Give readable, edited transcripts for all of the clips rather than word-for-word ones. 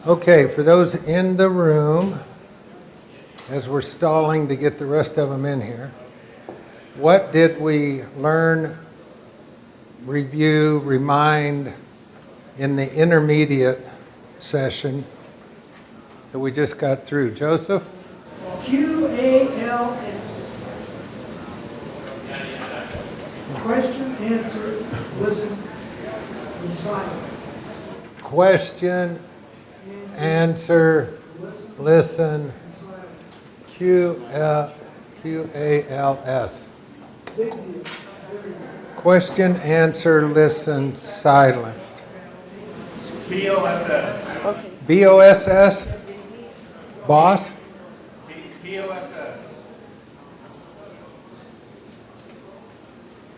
Okay, for those in the room, as we're stalling to get the rest of them in here, what did we learn, review, remind in the intermediate session that we just got through? Joseph? QALS. Question, answer, listen, and silent. Question, answer, listen, QALS. Big deal. Question, answer, listen, silent. BOSS. BOSS? Boss? BOSS.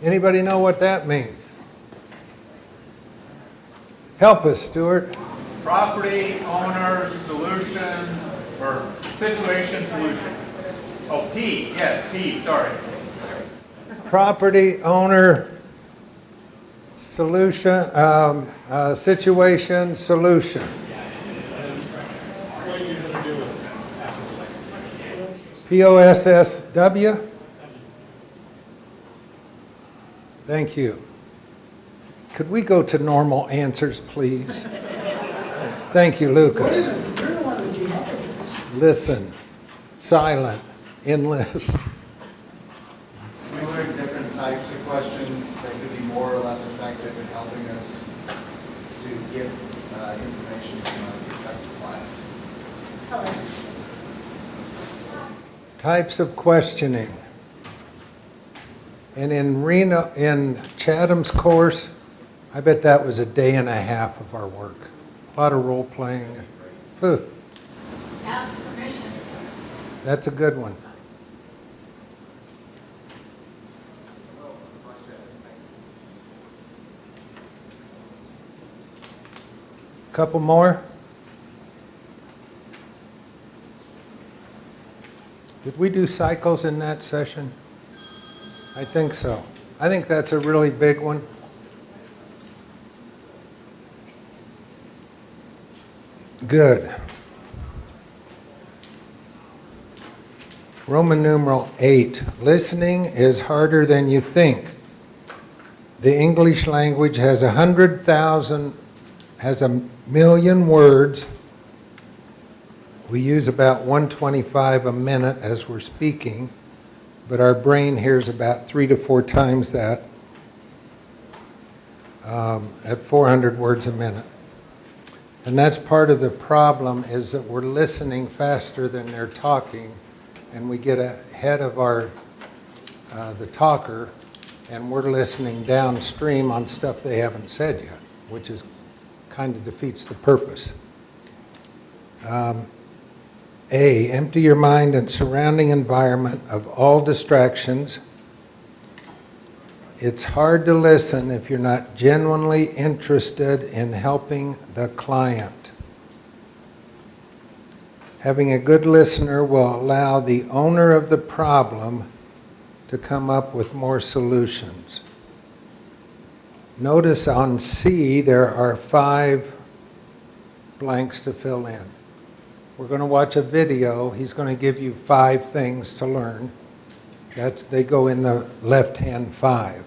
Anybody know what that means? Help us, Stuart. Property, owner, solution, or situation, solution. Oh, P. Yes, P. Sorry. Property, owner, solution, situation, solution. POSSW? Thank you. Could we go to normal answers, please? Thank you, Lucas. Listen, silent, enlist. We learned different types of questions that could be more or less effective in helping us to get information from our prospective clients. Types of questioning. And in Chatham's course, I bet that was a day and a half of our work. A lot of role playing. Ask permission. That's a good one. Couple more. Did we do cycles in that session? I think so. I think that's a really big one. Good. Roman numeral 8. Listening is harder than you think. The English language has 100,000, has 1,000,000 words. We use about 125 a minute as we're speaking, but our brain hears about 3 to 4 times that at 400 words a minute. And that's part of the problem, is that we're listening faster than they're talking, and we get ahead of the talker, and we're listening downstream on stuff they haven't said yet, which is kind of defeats the purpose. A, empty your mind and surrounding environment of all distractions. It's hard to listen if you're not genuinely interested in helping the client. Having a good listener will allow the owner of the problem to come up with more solutions. Notice on C there are 5 blanks to fill in. We're going to watch a video. He's going to give you 5 things to learn. They go in the left-hand 5.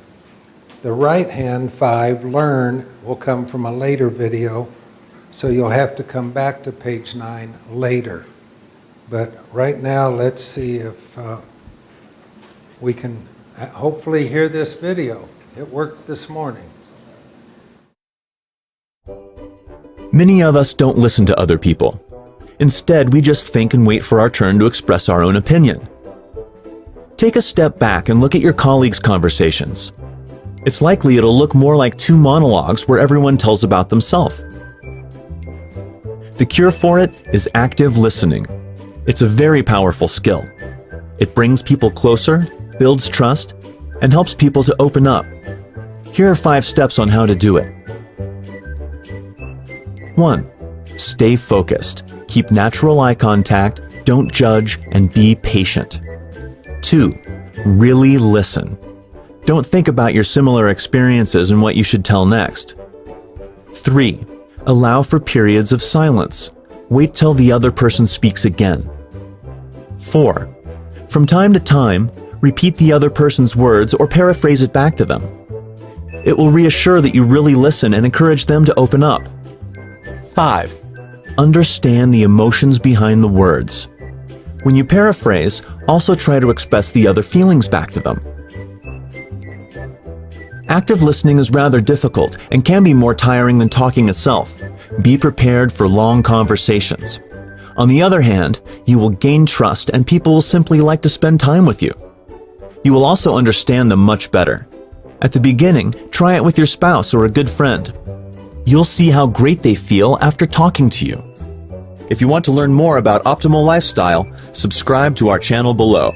The right-hand 5, learn, will come from a later video, so you'll have to come back to page 9 later. But right now, let's see if we can hopefully hear this video. It worked this morning. Many of us don't listen to other people. Instead, we just think and wait for our turn to express our own opinion. Take a step back and look at your colleagues' conversations. It's likely it'll look more like 2 monologues where everyone tells about themselves. The cure for it is active listening. It's a very powerful skill. It brings people closer, builds trust, and helps people to open up. Here are 5 steps on how to do it. 1. Stay focused. Keep natural eye contact, don't judge, and be patient. 2. Really listen. Don't think about your similar experiences and what you should tell next. 3. Allow for periods of silence. wait till the other person speaks again. 4. From time to time, repeat the other person's words or paraphrase it back to them. It will reassure that you really listen and encourage them to open up. 5. Understand the emotions behind the words. When you paraphrase, also try to express the other feelings back to them. Active listening is rather difficult and can be more tiring than talking itself. Be prepared for long conversations. On the other hand, you will gain trust and people will simply like to spend time with you. You will also understand them much better. At the beginning, try it with your spouse or a good friend. You'll see how great they feel after talking to you. If you want to learn more about optimal lifestyle, subscribe to our channel below.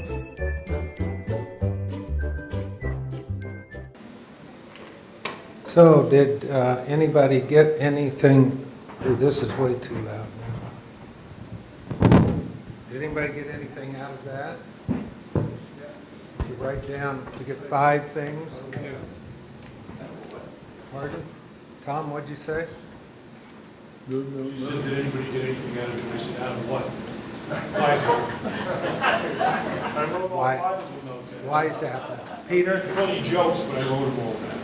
So did anybody get anything? Ooh, this is way too loud now. Did anybody get anything out of that? To write down, to get 5 things? Pardon? Tom, what'd you say? You said, did anybody get anything out of it? I said, out of what? I wrote all Why? 5 of them out there. Why is that? Peter? Funny jokes, but I wrote them all down.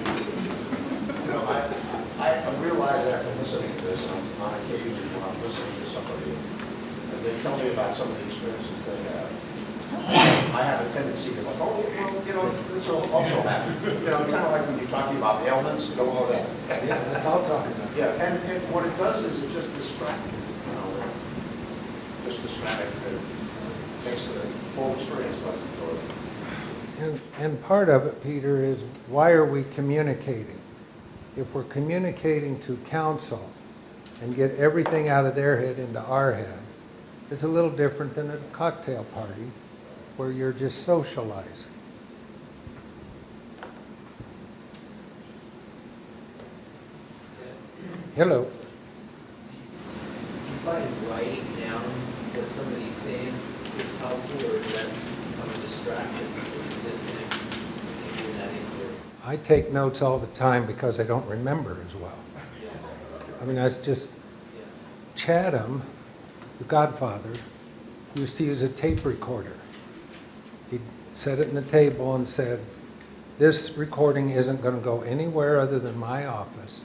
You know, I realize after listening to this, on occasion, when I'm listening to somebody, and they tell me about some of the experiences they have, I have a tendency to go, oh, well, you know, this will also happen. You know, kind of like when you're talking about ailments, you don't know that. Yeah, that's all talking about. Yeah, and what it does is it just distracts you, you know, just distracts you. Makes the whole experience less enjoyable. And part of it, Peter, is why are we communicating? If we're communicating to counsel and get everything out of their head into our head, it's a little different than at a cocktail party where you're just socializing. Hello. Do you find writing down what somebody's saying is helpful, or is that become a distraction or disconnect if you're not in there? I take notes all the time because I don't remember as well. I mean, that's just Chatham, the Godfather, used to use a tape recorder. He'd set it in the table and said, this recording isn't going to go anywhere other than my office.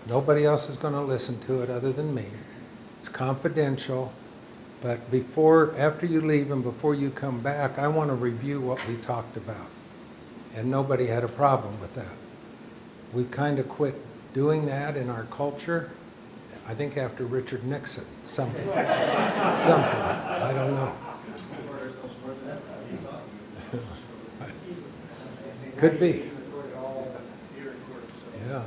Nobody else is going to listen to it other than me. It's confidential, but after you leave and before you come back, I want to review what we talked about. And nobody had a problem with that. We've kind of quit doing that in our culture. I think after Richard Nixon, something, I don't know. Could be. Yeah.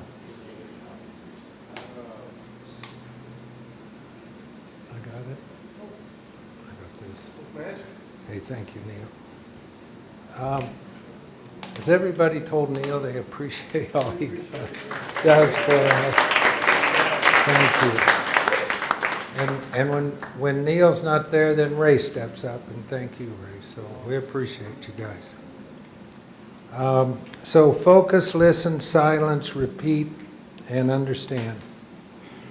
I got it. I got this. Hey, thank you, Neil. Has everybody told Neil they appreciate all he does for us? Thank you. And when Neil's not there, then Ray steps up, and thank you, Ray. So we appreciate you guys. So focus, listen, silence, repeat, and understand.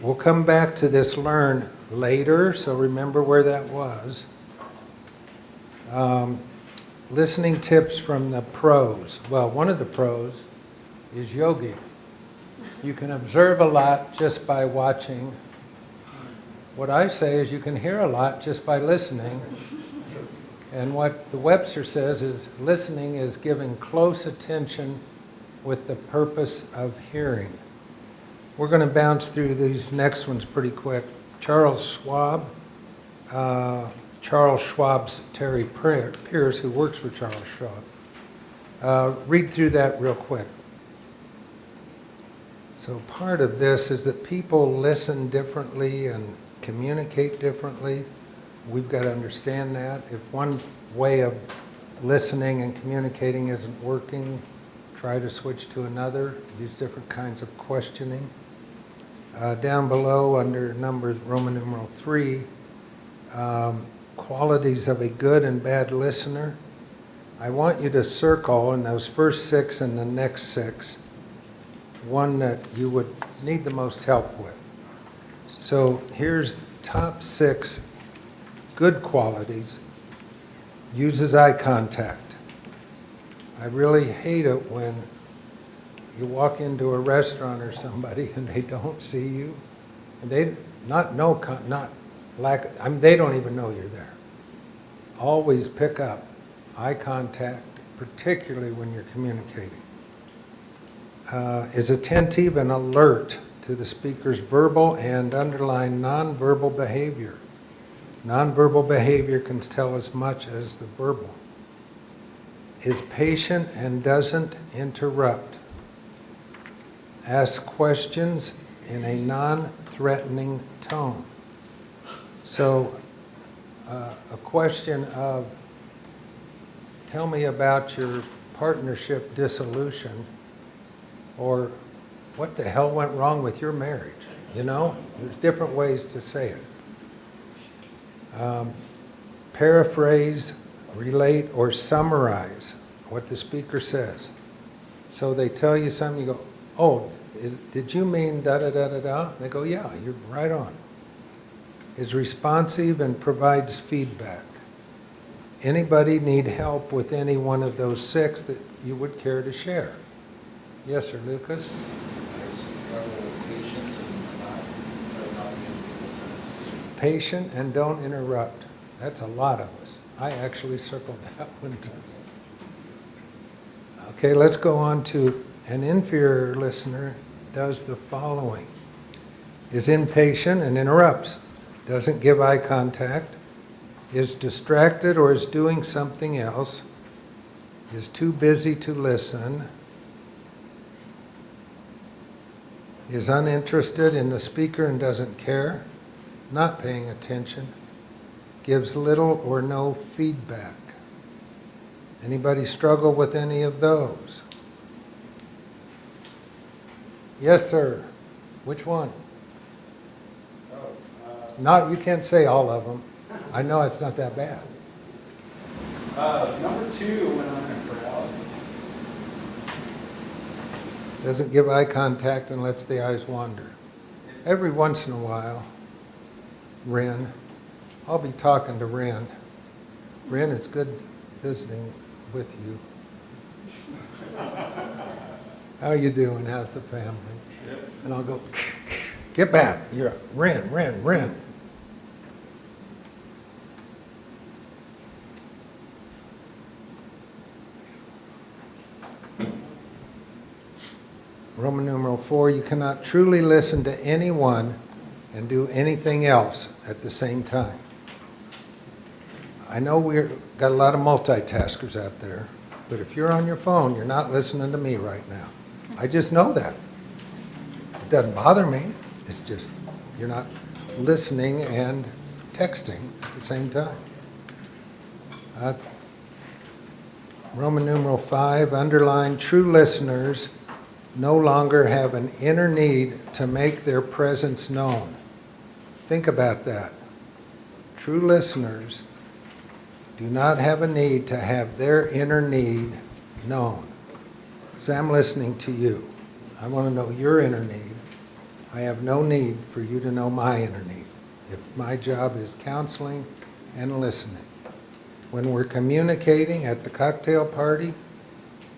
We'll come back to this learn later, so remember where that was. Listening tips from the pros. Well, one of the pros is yogi. You can observe a lot just by watching. What I say is you can hear a lot just by listening. And what the Webster says is listening is giving close attention with the purpose of hearing. We're going to bounce through these next ones pretty quick. Charles Schwab's Terry Pierce, who works for Charles Schwab. Read through that real quick. So part of this is that people listen differently and communicate differently. We've got to understand that. If one way of listening and communicating isn't working, try to switch to another. Use different kinds of questioning. Down below under Roman numeral 3, qualities of a good and bad listener. I want you to circle in those first 6 and the next 6 one that you would need the most help with. So here's top 6 good qualities, uses eye contact. I really hate it when you walk into a restaurant or somebody and they don't see you, and they not lack. I mean, they don't even know you're there. Always pick up eye contact, particularly when you're communicating. Is attentive and alert to the speaker's verbal and underlying nonverbal behavior. Nonverbal behavior can tell as much as the verbal. Is patient and doesn't interrupt. Asks questions in a non-threatening tone. So, a question of, tell me about your partnership dissolution, or what the hell went wrong with your marriage? You know, there's different ways to say it. Paraphrase, relate, or summarize what the speaker says. So they tell you something, you go, oh, did you mean da-da-da-da-da? They go, yeah, you're right on. Is responsive and provides feedback. Anybody need help with any one of those 6 that you would care to share? Yes, sir, Lucas? I struggle with patience and not being able to sentences. Patient and don't interrupt. That's a lot of us. I actually circled that one too. Okay, let's go on to an inferior listener does the following. Is impatient and interrupts. Doesn't give eye contact. Is distracted or is doing something else. Is too busy to listen. Is uninterested in the speaker and doesn't care. Not paying attention. Gives little or no feedback. Anybody struggle with any of those? Yes, sir. Which one? Not, you can't say all of them. I know it's not that bad. Number 2, when I'm in a crowd. Doesn't give eye contact and lets the eyes wander. Every once in a while, Ren, I'll be talking to Ren. Ren, it's good visiting with you. How you doing? How's the family? And I'll go, get back. You're Ren. Roman numeral 4, you cannot truly listen to anyone and do anything else at the same time. I know we've got a lot of multitaskers out there, but if you're on your phone, you're not listening to me right now. I just know that. It doesn't bother me. It's just you're not listening and texting at the same time. Roman numeral 5, underline, true listeners no longer have an inner need to make their presence known. Think about that. True listeners do not have a need to have their inner need known. So I'm listening to you. I want to know your inner need. I have no need for you to know my inner need. If my job is counseling and listening. When we're communicating at the cocktail party,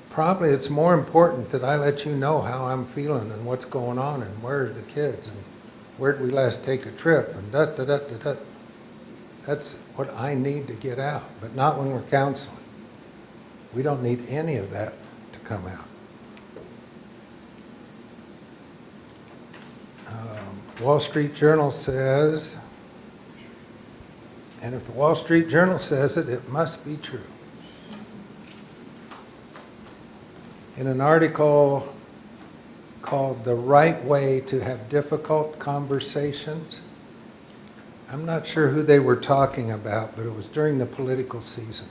probably it's more important that I let you know how I'm feeling and what's going on and where are the kids and where did we last take a trip and da-da-da-da-da. That's what I need to get out, but not when we're counseling. We don't need any of that to come out. Wall Street Journal says, and if the Wall Street Journal says it, it must be true. In an article called The Right Way to Have Difficult Conversations, I'm not sure who they were talking about, but it was during the political season.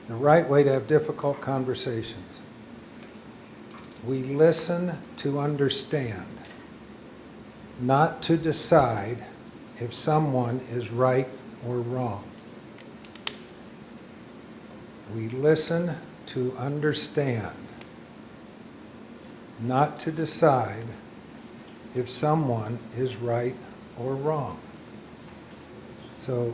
The right way to have difficult conversations. We listen to understand, not to decide if someone is right or wrong. We listen to understand, not to decide if someone is right or wrong. So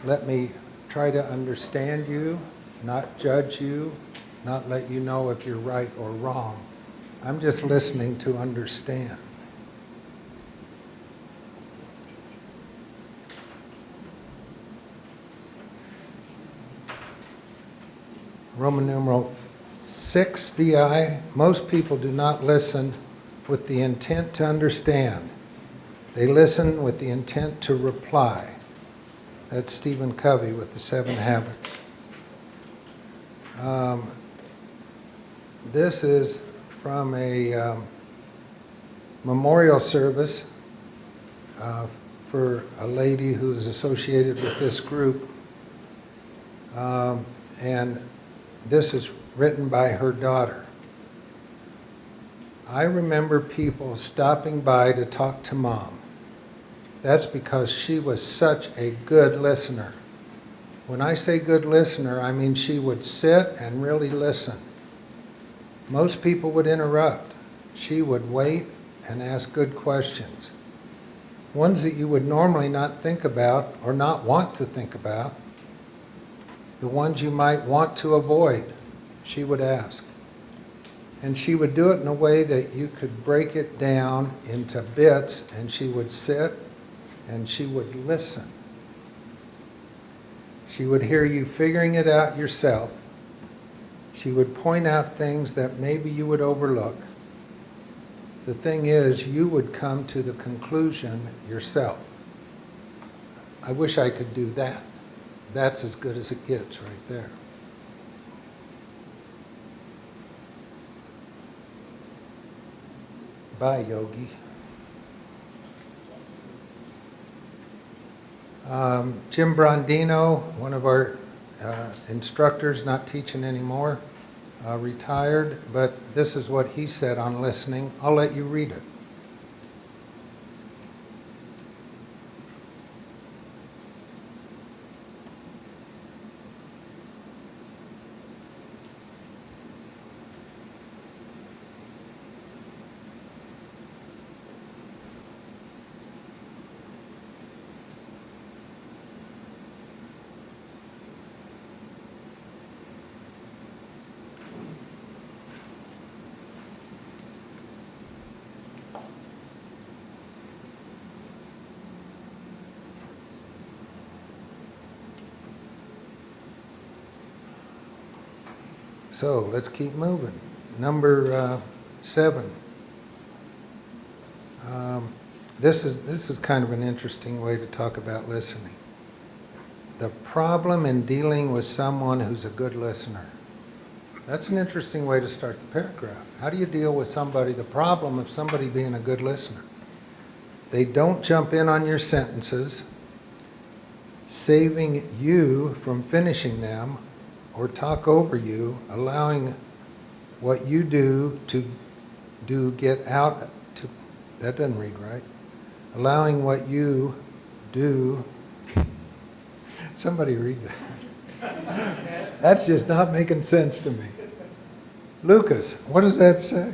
let me try to understand you, not judge you, not let you know if you're right or wrong. I'm just listening to understand. Roman numeral 6 VI, most people do not listen with the intent to understand. They listen with the intent to reply. That's Stephen Covey with the 7 Habits. This is from a memorial service for a lady who's associated with this group. And this is written by her daughter. I remember people stopping by to talk to Mom. That's because she was such a good listener. When I say good listener, I mean she would sit and really listen. Most people would interrupt. She would wait and ask good questions. Ones that you would normally not think about or not want to think about. The ones you might want to avoid, she would ask. And she would do it in a way that you could break it down into bits, and she would sit and she would listen. She would hear you figuring it out yourself. She would point out things that maybe you would overlook. The thing is, you would come to the conclusion yourself. I wish I could do that. That's as good as it gets right there. Bye, Yogi. Jim Brondino, one of our instructors, not teaching anymore, retired, but this is what he said on listening. I'll let you read it. So let's keep moving. Number 7. This is kind of an interesting way to talk about listening. The problem in dealing with someone who's a good listener. That's an interesting way to start the paragraph. How do you deal with somebody, the problem of somebody being a good listener? They don't jump in on your sentences, saving you from finishing them, or talk over you, allowing what you do get out to, that doesn't read right, allowing what you do, somebody read that. That's just not making sense to me. Lucas, what does that say?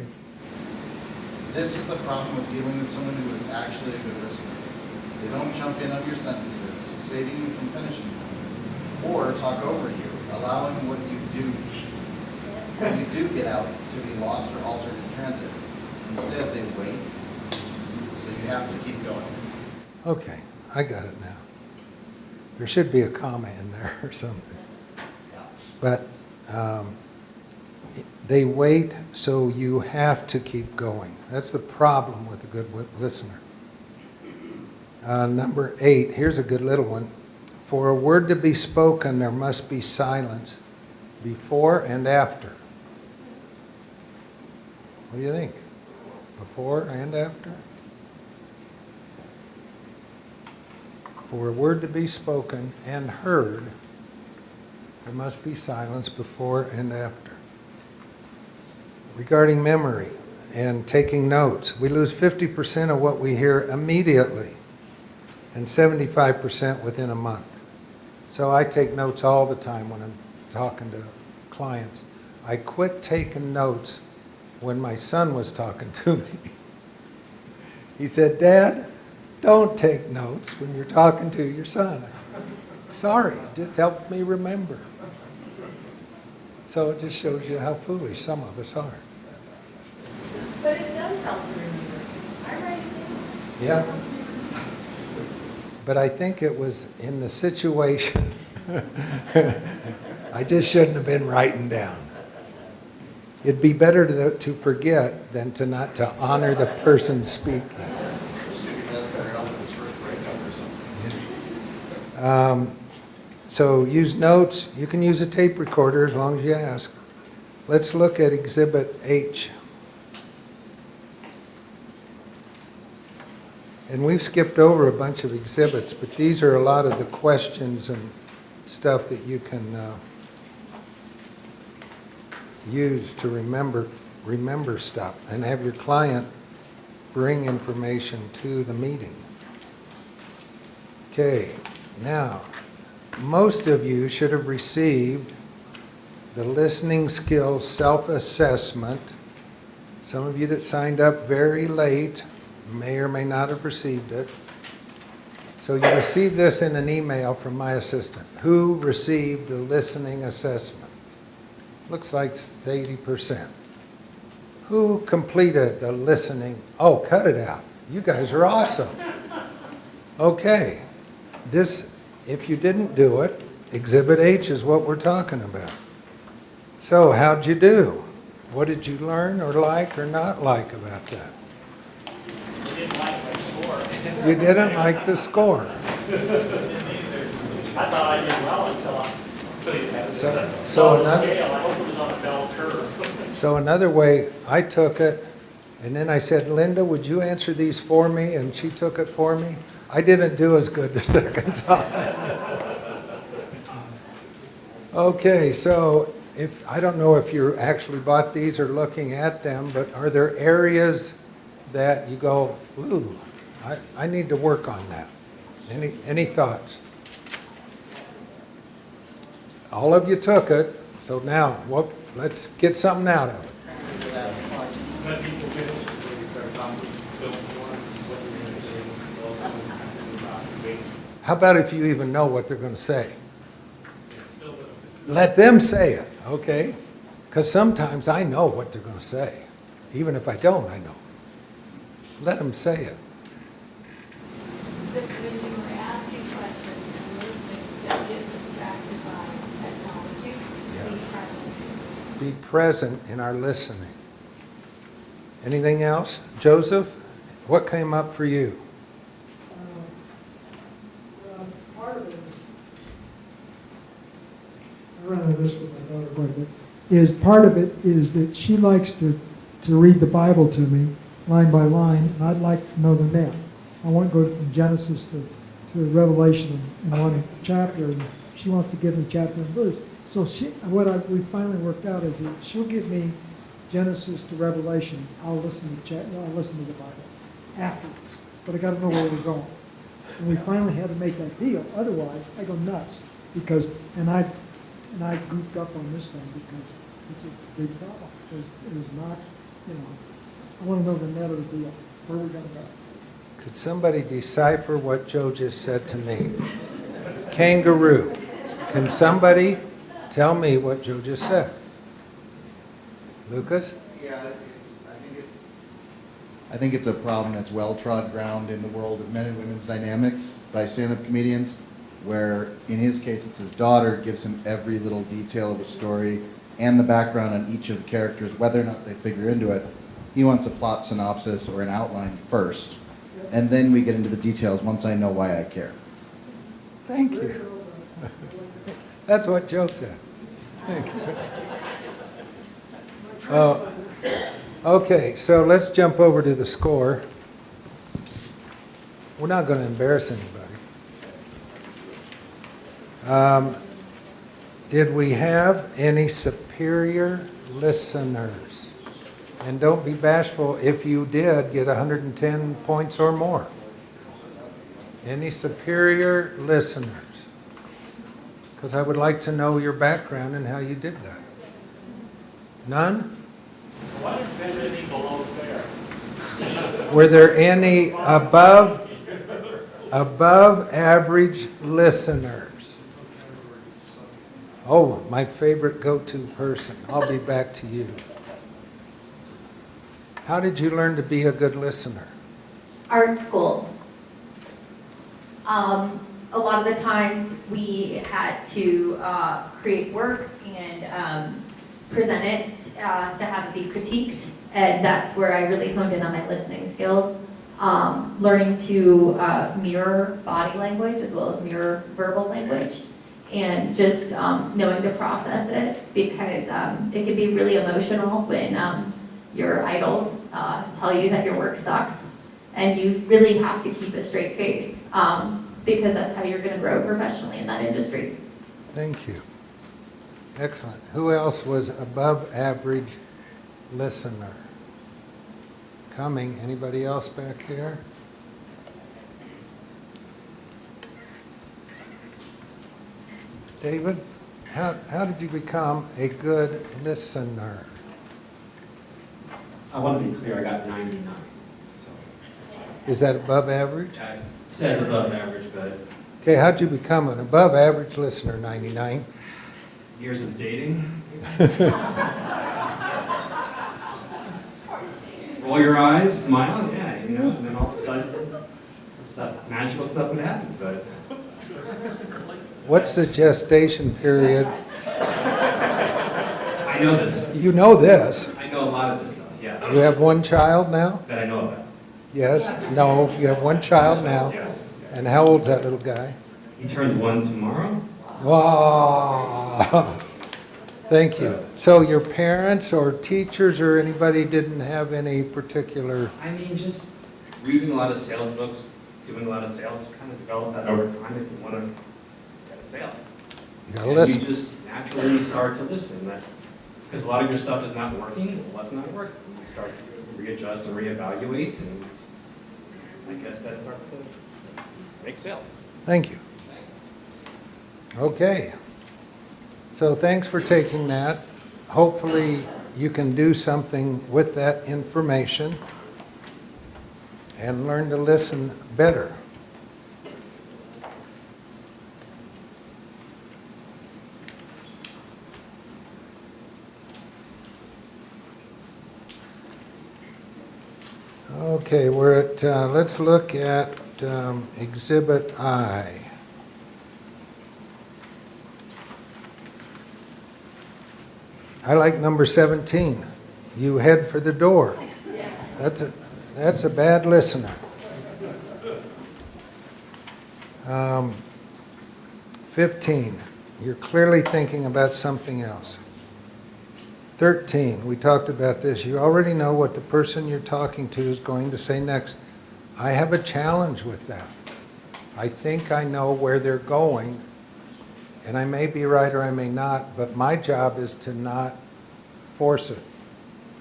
This is the problem with dealing with someone who is actually a good listener. They don't jump in on your sentences, saving you from finishing them, or talk over you, allowing what you do, when you do get out, to be lost or altered in transit. Instead, they wait, so you have to keep going. Okay, I got it now. There should be a comma in there or something. But they wait, so you have to keep going. That's the problem with a good listener. Number 8, here's a good little one. For a word to be spoken, there must be silence before and after. What do you think? Before and after? For a word to be spoken and heard, there must be silence before and after. Regarding memory and taking notes, we lose 50% of what we hear immediately and 75% within a month. So I take notes all the time when I'm talking to clients. I quit taking notes when my son was talking to me. He said, "Dad, Don't take notes when you're talking to your son. Sorry, just help me remember. So it just shows you how foolish some of us are. But it does help you remember. I write it down. Yeah. But I think it was in the situation. I just shouldn't have been writing down. It'd be better to forget than to honor the person speaking. That's gonna help with his first breakup or something. So use notes. You can use a tape recorder as long as you ask. Let's look at Exhibit H. And we've skipped over a bunch of exhibits, but these are a lot of the questions and stuff that you can use to remember stuff and have your client bring information to the meeting. Okay, now, most of you should have received the listening skills self-assessment. Some of you that signed up very late may or may not have received it. So you received this in an email from my assistant. Who received the listening assessment? Looks like it's 80%. Who completed the listening? Oh, cut it out. You guys are awesome. Okay. This, if you didn't do it, Exhibit H is what we're talking about. So how'd you do? What did you learn or like or not like about that? Didn't like my score. You didn't like the score. I thought I did well until you had it. So On the another- scale, I hope it was on a bell curve. So another way, I took it, and then I said, Linda, would you answer these for me? And she took it for me. I didn't do as good the second time. Okay, so I don't know if you actually bought these or looking at them, but are there areas that you go, ooh, I need to work on that? Any thoughts? All of you took it, so now let's get something out of it. Let people finish before we start talking, build forms, what you're gonna say, while someone's kind of talking. How about if you even know what they're going to say? It's still a little bit. Let them say it, okay? Because sometimes I know what they're going to say. Even if I don't, I know. Let them say it. But when you were asking questions and listening, don't get distracted by technology. Be present. Be present in our listening. Anything else? Joseph, what came up for you? Well, part of it is, I run into this with my daughter quite a bit, is part of it is that she likes to read the Bible to me line by line, and I'd like to know the net. I want to go from Genesis to Revelation in one chapter, and she wants to give me chapter and verse. So we finally worked out is that she'll give me Genesis to Revelation. I'll listen to the Bible afterwards, but I got to know where we're going. And we finally had to make that deal. Otherwise, I go nuts because I goofed up on this thing because it's a big problem. It is not, I want to know the net of the deal. Where we going to go? Could somebody decipher what Joe just said to me? Kangaroo. Can somebody tell me what Joe just said? Lucas? Yeah, I think it's a problem that's well-trod ground in the world of men and women's dynamics by stand-up comedians, where in his case it's his daughter gives him every little detail of a story and the background on each of the characters, whether or not they figure into it. He wants a plot synopsis or an outline first, and then we get into the details once I know why I care. Thank you. That's what Joe said. Thank you. Oh, okay, so let's jump over to the score. We're not going to embarrass anybody. Did we have any superior listeners? And don't be bashful if you did get 110 points or more. Any superior listeners? Because I would like to know your background and how you did that. None? Why don't you have anything below fair? Were there any above? Above average listeners. Oh, my favorite go-to person. I'll be back to you. How did you learn to be a good listener? Art school. A lot of the times we had to create work and present it to have it be critiqued, and that's where I really honed in on my listening skills. Learning to mirror body language as well as mirror verbal language, and just knowing to process it, because it can be really emotional when your idols tell you that your work sucks, and you really have to keep a straight face, because that's how you're going to grow professionally in that industry. Thank you. Excellent. Who else was above average listener? Coming. Anybody else back here? David, how did you become a good listener? I want to be clear, I got 99, so. Is that above average? It says above average, but Okay, how'd you become an above average listener, 99? years of dating. Roll your eyes, smile, yeah, you know, and then all of a sudden, magical stuff would happen, but. What's the gestation period? I know this. You know this. I know a lot of this stuff, yeah. You have one child now? That I know about. Yes? No? You have one child now? Yes. And how old's that little guy? He turns 1 tomorrow. Wow. Thank you. So your parents or teachers or anybody didn't have any particular... I mean, just reading a lot of sales books, doing a lot of sales, kind of develop that over time if you want to get a sale. You gotta And listen. you just naturally start to listen. Because a lot of your stuff is not working, well, that's not working. You start to readjust and reevaluate, and I guess that starts to make sales. Thank you. Okay. So thanks for taking that. Hopefully you can do something with that information and learn to listen better. Okay, we're at, let's look at Exhibit I. I like number 17. You head for the door. That's a bad listener. 15. You're clearly thinking about something else. 13. We talked about this. You already know what the person you're talking to is going to say next. I have a challenge with that. I think I know where they're going, and I may be right or I may not, but my job is to not force it,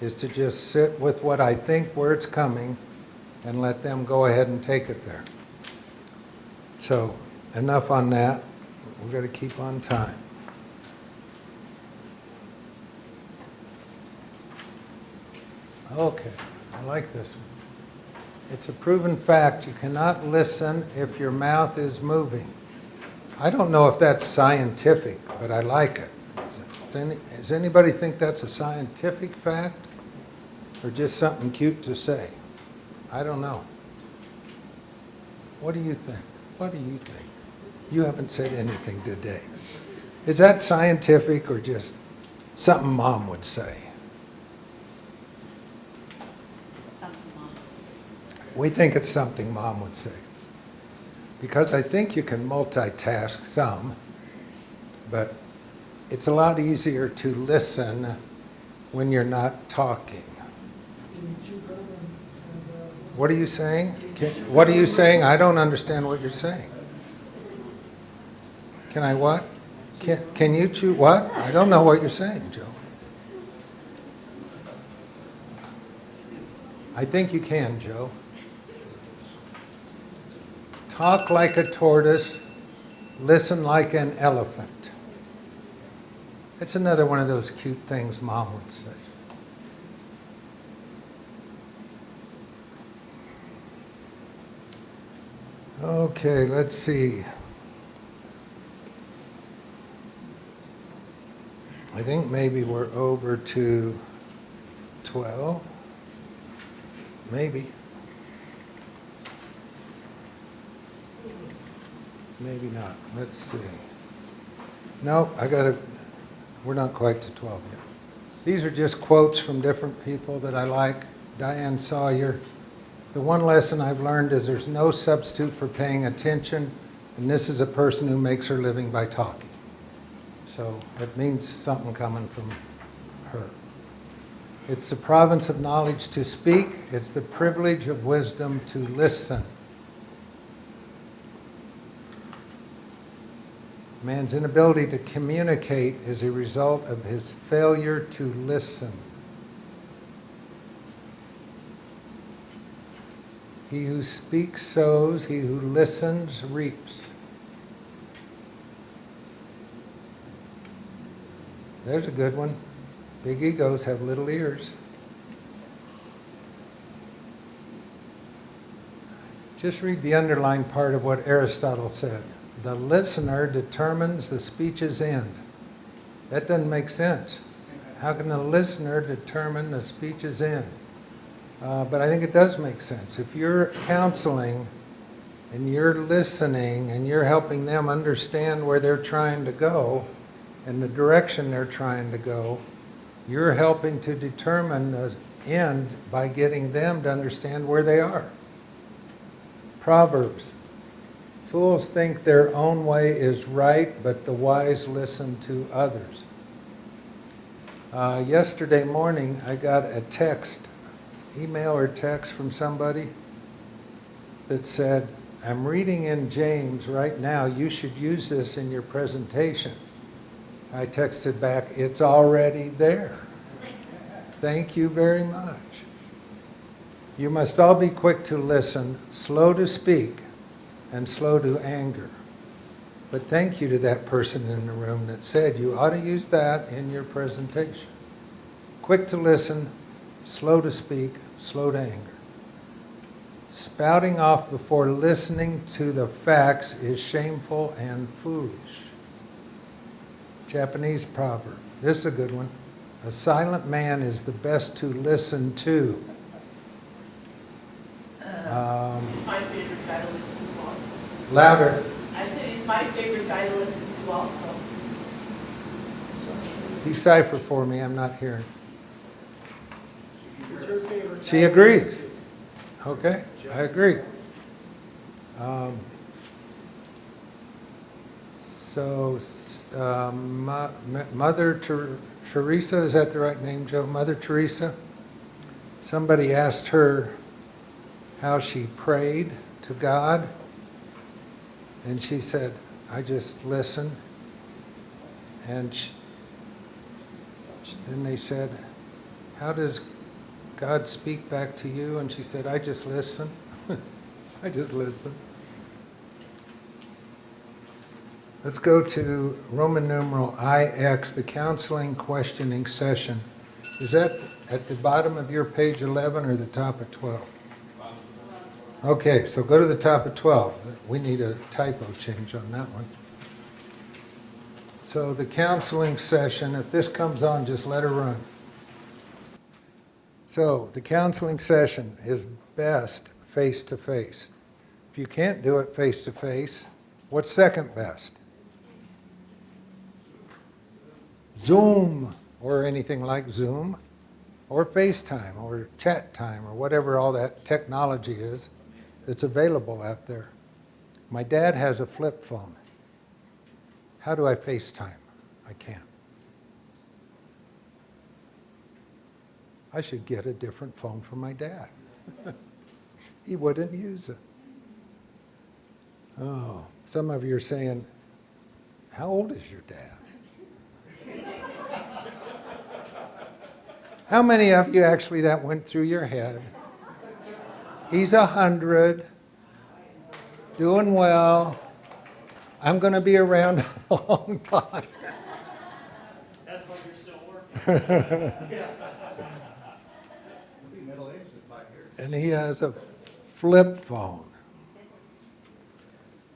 is to just sit with what I think where it's coming and let them go ahead and take it there. So enough on that. We've got to keep on time. Okay, I like this one. It's a proven fact you cannot listen if your mouth is moving. I don't know if that's scientific, but I like it. Does anybody think that's a scientific fact or just something cute to say? I don't know. What do you think? What do you think? You haven't said anything today. Is that scientific or just something Mom would say? We think it's something Mom would say. Because I think you can multitask some, but it's a lot easier to listen when you're not talking. What are you saying? What are you saying? I don't understand what you're saying. Can I what? Can you chew what? I don't know what you're saying, Joe. I think you can, Joe. Talk like a tortoise, listen like an elephant. It's another one of those cute things Mom would say. Okay, let's see. I think maybe we're over to 12. Maybe. Maybe not. Let's see. No, we're not quite to 12 yet. These are just quotes from different people that I like. Diane Sawyer. The one lesson I've learned is there's no substitute for paying attention, and this is a person who makes her living by talking. So it means something coming from her. It's the province of knowledge to speak. It's the privilege of wisdom to listen. Man's inability to communicate is a result of his failure to listen. He who speaks sows, he who listens reaps. There's a good one. Big egos have little ears. Just read the underlined part of what Aristotle said. The listener determines the speech's end. That doesn't make sense. How can the listener determine the speech's end? But I think it does make sense. If you're counseling and you're listening and you're helping them understand where they're trying to go and the direction they're trying to go, you're helping to determine the end by getting them to understand where they are. Proverbs. Fools think their own way is right, but the wise listen to others. Yesterday morning, I got a email or text from somebody that said, I'm reading in James right now, you should use this in your presentation. I texted back, it's already there. Thank you very much. You must all be quick to listen, slow to speak, and slow to anger. But thank you to that person in the room that said you ought to use that in your presentation. Quick to listen, slow to speak, slow to anger. Spouting off before listening to the facts is shameful and foolish. Japanese proverb. This is a good one. A silent man is the best to listen to. It's my favorite guy to listen to also. Louder. I said he's my favorite guy to listen to also. Decipher for me, I'm not hearing. What's your favorite? She agrees. Okay, I agree. Mother Teresa, is that the right name, Joe? Mother Teresa? Somebody asked her how she prayed to God, and she said, I just listen. And then they said, how does God speak back to you? And she said, I just listen. I just listen. Let's go to Roman numeral IX, the counseling questioning session. Is that at the bottom of your page 11 or the top of 12? Okay, so go to the top of 12. We need a typo change on that one. So the counseling session, if this comes on, just let her run. So the counseling session is best face-to-face. If you can't do it face-to-face, what's second best? Zoom, or anything like Zoom, or FaceTime, or chat time, or whatever all that technology is that's available out there. My dad has a flip phone. How do I FaceTime? I can't. I should get a different phone for my dad. He wouldn't use it. Oh, some of you are saying, how old is your dad? How many of you actually that went through your head? He's 100, doing well. I'm going to be around a long time. That's why you're still working. He'll be middle-aged in 5 years. And he has a flip phone.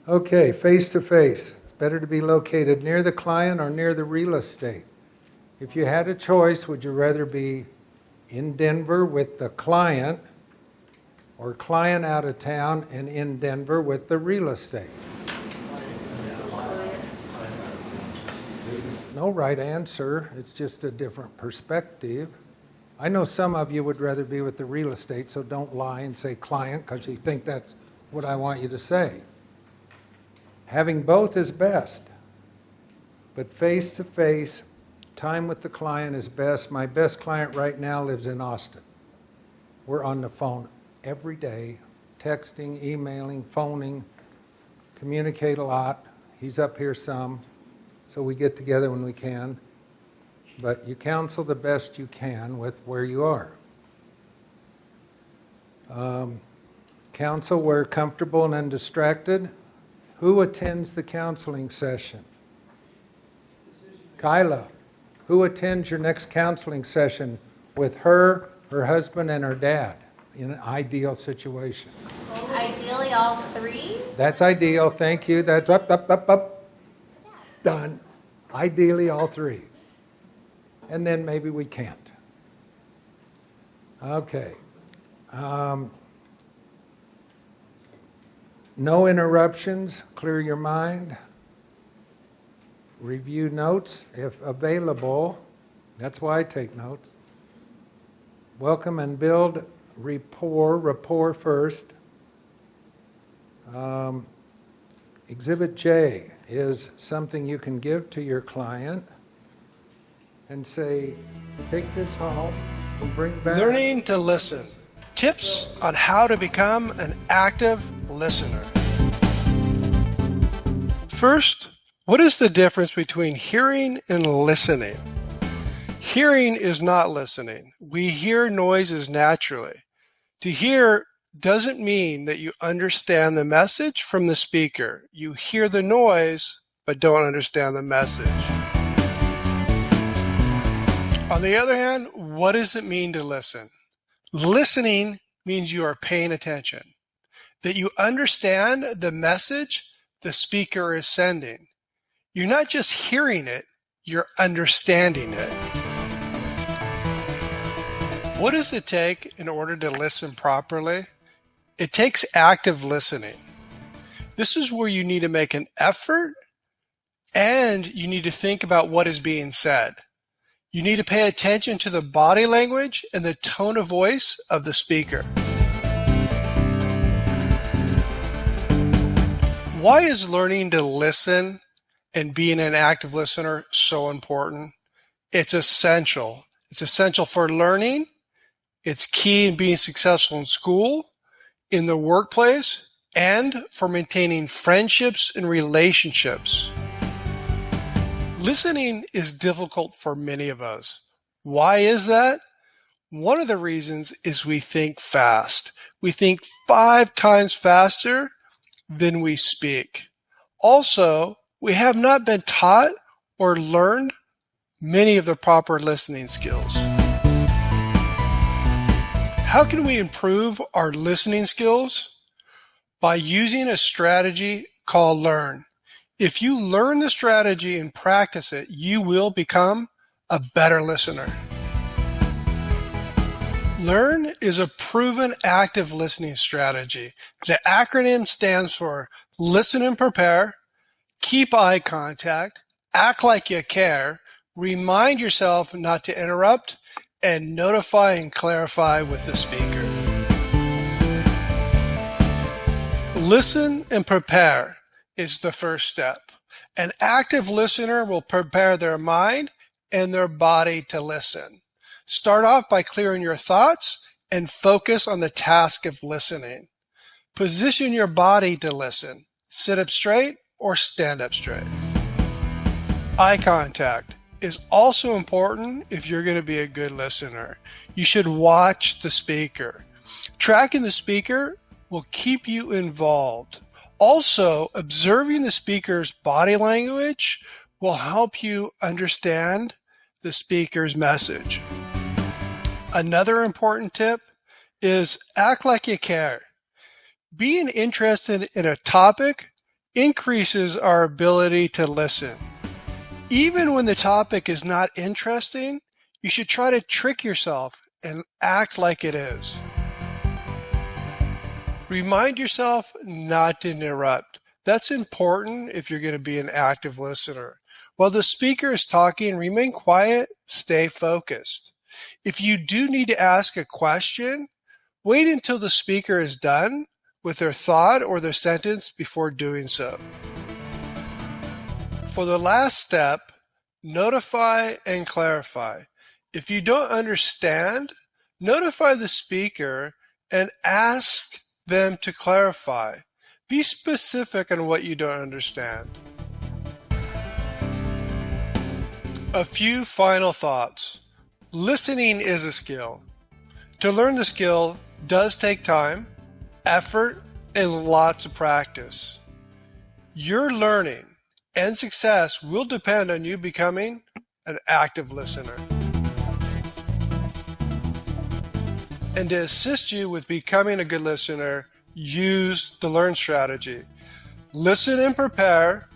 Okay, face-to-face. It's better to be located near the client or near the real estate. If you had a choice, would you rather be in Denver with the client or client out of town and in Denver with the real estate? No right answer. It's just a different perspective. I know some of you would rather be with the real estate, so don't lie and say client because you think that's what I want you to say. Having both is best, but face-to-face, time with the client is best. My best client right now lives in Austin. We're on the phone every day, texting, emailing, phoning, communicate a lot. He's up here some, so we get together when we can. But you counsel the best you can with where you are. Counsel where comfortable and undistracted. Who attends the counseling session? Kyla, who attends your next counseling session with her husband, and her dad in an ideal situation? Ideally, all three. That's ideal, thank you. That's up. Done. Ideally, all three. And then maybe we can't. Okay. No interruptions, clear your mind. Review notes if available. That's why I take notes. Welcome and build rapport first. Exhibit J is something you can give to your client and say, take this home and bring back. Learning to listen. Tips on how to become an active listener. First, what is the difference between hearing and listening? Hearing is not listening. We hear noises naturally. To hear doesn't mean that you understand the message from the speaker. You hear the noise, but don't understand the message. On the other hand, what does it mean to listen? Listening means you are paying attention, that you understand the message the speaker is sending. You're not just hearing it, you're understanding it. What does it take in order to listen properly? It takes active listening. This is where you need to make an effort and you need to think about what is being said. You need to pay attention to the body language and the tone of voice of the speaker. Why is learning to listen and being an active listener so important? It's essential. It's essential for learning. It's key in being successful in school, in the workplace, and for maintaining friendships and relationships. Listening is difficult for many of us. Why is that? One of the reasons is we think fast. We think 5 times faster than we speak. Also, we have not been taught or learned many of the proper listening skills. How can we improve our listening skills? By using a strategy called LEARN. If you learn the strategy and practice it, you will become a better listener. LEARN is a proven active listening strategy. The acronym stands for Listen and Prepare, Keep Eye Contact, Act Like You Care, Remind Yourself Not to Interrupt, and Notify and Clarify with the speaker. Listen and prepare is the first step. An active listener will prepare their mind and their body to listen. Start off by clearing your thoughts and focus on the task of listening. Position your body to listen. Sit up straight or stand up straight. Eye contact is also important if you're going to be a good listener. You should watch the speaker. Tracking the speaker will keep you involved. Also, observing the speaker's body language will help you understand the speaker's message. Another important tip is act like you care. Being interested in a topic increases our ability to listen. Even when the topic is not interesting, you should try to trick yourself and act like it is. Remind yourself not to interrupt. That's important if you're going to be an active listener. While the speaker is talking, remain quiet, stay focused. If you do need to ask a question, wait until the speaker is done with their thought or their sentence before doing so. For the last step, notify and clarify. If you don't understand, notify the speaker and ask them to clarify. Be specific on what you don't understand. A few final thoughts. Listening is a skill. To learn the skill does take time, effort, and lots of practice. Your learning and success will depend on you becoming an active listener. And to assist you with becoming a good listener, use the LEARN strategy. Listen and prepare,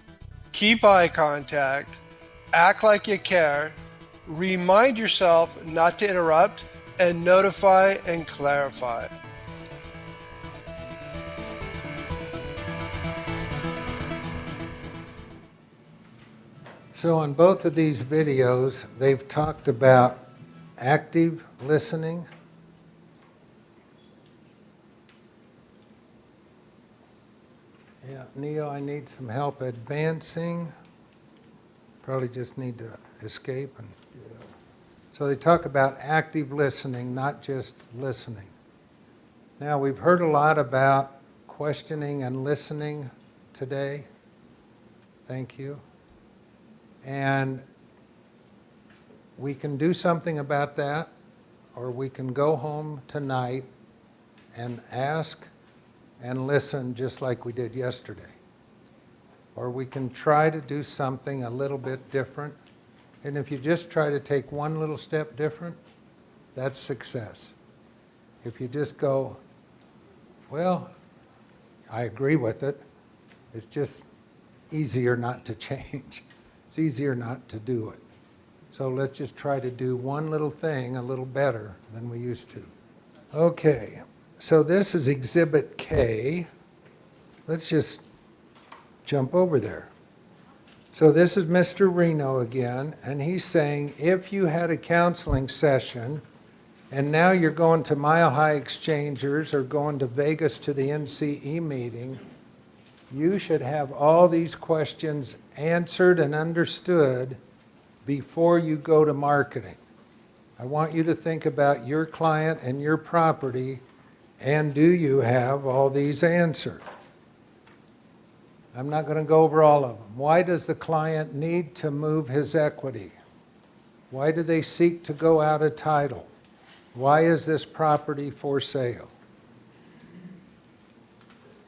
keep eye contact, act like you care, remind yourself not to interrupt, and notify and clarify. So on both of these videos, they've talked about active listening. Yeah, Neo, I need some help advancing. Probably just need to escape. So they talk about active listening, not just listening. Now, we've heard a lot about questioning and listening today. Thank you. And we can do something about that, or we can go home tonight and ask and listen just like we did yesterday. Or we can try to do something a little bit different. And if you just try to take one little step different, that's success. If you just go, well, I agree with it, it's just easier not to change. It's easier not to do it. So let's just try to do one little thing a little better than we used to. Okay, so this is Exhibit K. Let's just jump over there. So this is Mr. Reno again, and he's saying if you had a counseling session and now you're going to Mile High Exchangers or going to Vegas to the NCE meeting, you should have all these questions answered and understood before you go to marketing. I want you to think about your client and your property, and do you have all these answered? I'm not going to go over all of them. Why does the client need to move his equity? Why do they seek to go out of title? Why is this property for sale?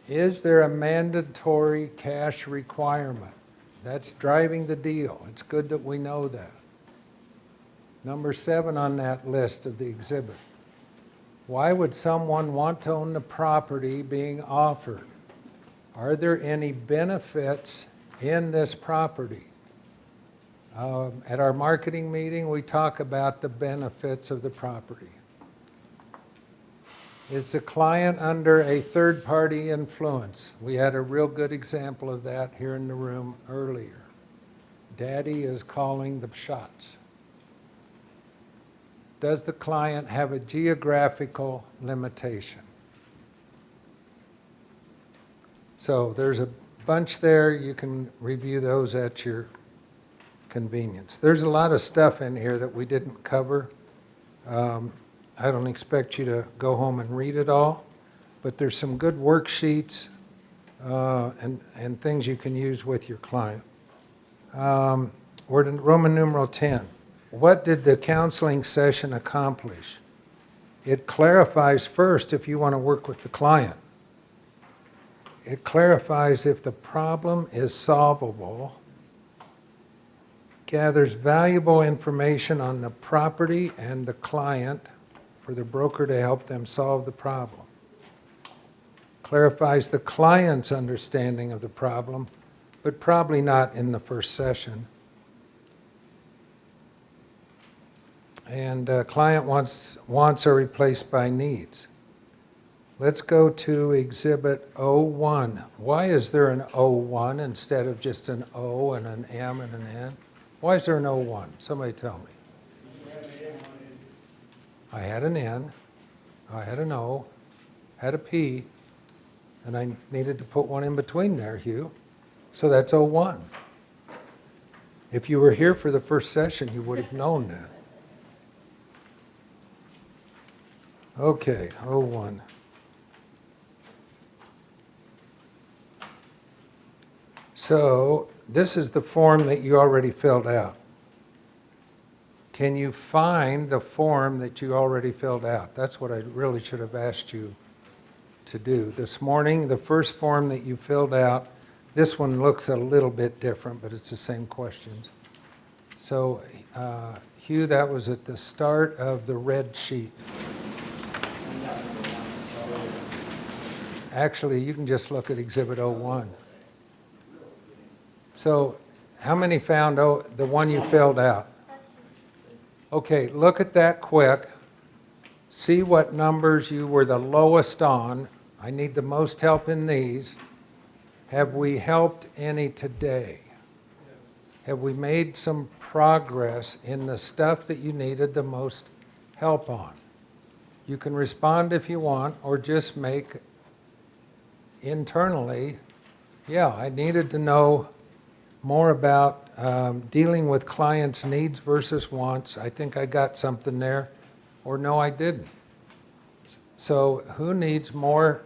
Is there a mandatory cash requirement? That's driving the deal. It's good that we know that. Number 7 on that list of the exhibit. Why would someone want to own the property being offered? Are there any benefits in this property? At our marketing meeting, we talk about the benefits of the property. Is the client under a third-party influence? We had a real good example of that here in the room earlier. Daddy is calling the shots. Does the client have a geographical limitation? So there's a bunch there. You can review those at your convenience. There's a lot of stuff in here that we didn't cover. I don't expect you to go home and read it all, but there's some good worksheets and things you can use with your client. We're in Roman numeral 10. What did the counseling session accomplish? It clarifies first if you want to work with the client. It clarifies if the problem is solvable, gathers valuable information on the property and the client for the broker to help them solve the problem. clarifies the client's understanding of the problem, but probably not in the first session. And client wants are replaced by needs. Let's go to Exhibit O1. Why is there an O1 instead of just an O and an M and an N? Why is there an O1? Somebody tell me. I had an N, I had an O, had a P, and I needed to put one in between there, Hugh. So that's O1. If you were here for the first session, you would have known that. Okay, O1. So this is the form that you already filled out. Can you find the form that you already filled out? That's what I really should have asked you to do. This morning, the first form that you filled out, this one looks a little bit different, but it's the same questions. So, Hugh, that was at the start of the red sheet. Actually, you can just look at Exhibit 01. So, how many found the one you filled out? Okay, look at that quick. See what numbers you were the lowest on. I need the most help in these. Have we helped any today? Have we made some progress in the stuff that you needed the most help on? You can respond if you want, or just make internally, yeah, I needed to know more about dealing with clients' needs versus wants. I think I got something there, or no, I didn't. So who needs more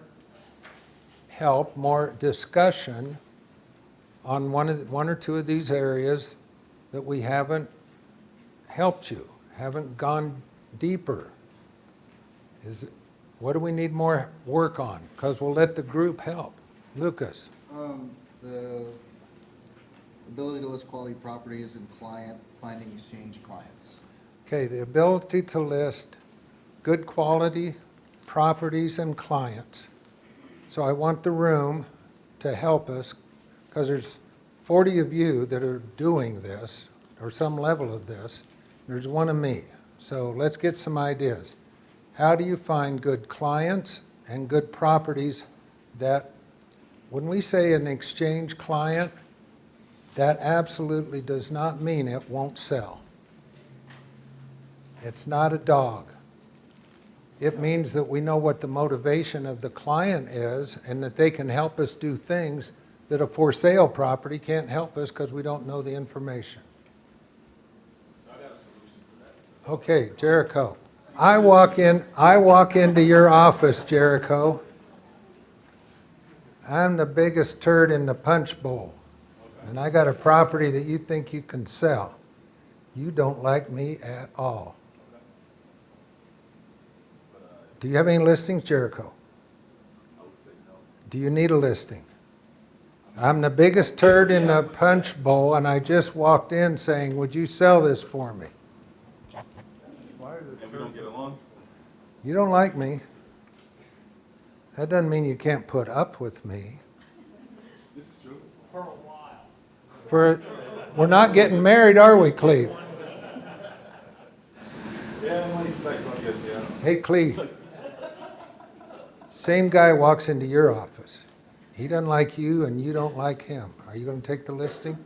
help, more discussion on one or two of these areas that we haven't helped you, haven't gone deeper? What do we need more work on? Because we'll let the group help. Lucas. The ability to list quality properties and finding exchange clients. Okay, the ability to list good quality properties and clients. So I want the room to help us, because there's 40 of you that are doing this, or some level of this. There's one of me. So let's get some ideas. How do you find good clients and good properties that, when we say an exchange client, that absolutely does not mean it won't sell. It's not a dog. It means that we know what the motivation of the client is and that they can help us do things that a for sale property can't help us because we don't know the information. So I got a solution for that. Okay, Jericho. I walk into your office, Jericho. I'm the biggest turd in the punch bowl. And I got a property that you think you can sell. You don't like me at all. Do you have any listings, Jericho? I would say no. Do you need a listing? I'm the biggest turd in the punch bowl, and I just walked in saying, would you sell this for me? And we don't get along? You don't like me. That doesn't mean you can't put up with me. This is true. For a while. We're not getting married, are we, Cleve? Yeah, money's sex, I guess, yeah. Hey, Cleve. Same guy walks into your office. He doesn't like you, and you don't like him. Are you going to take the listing?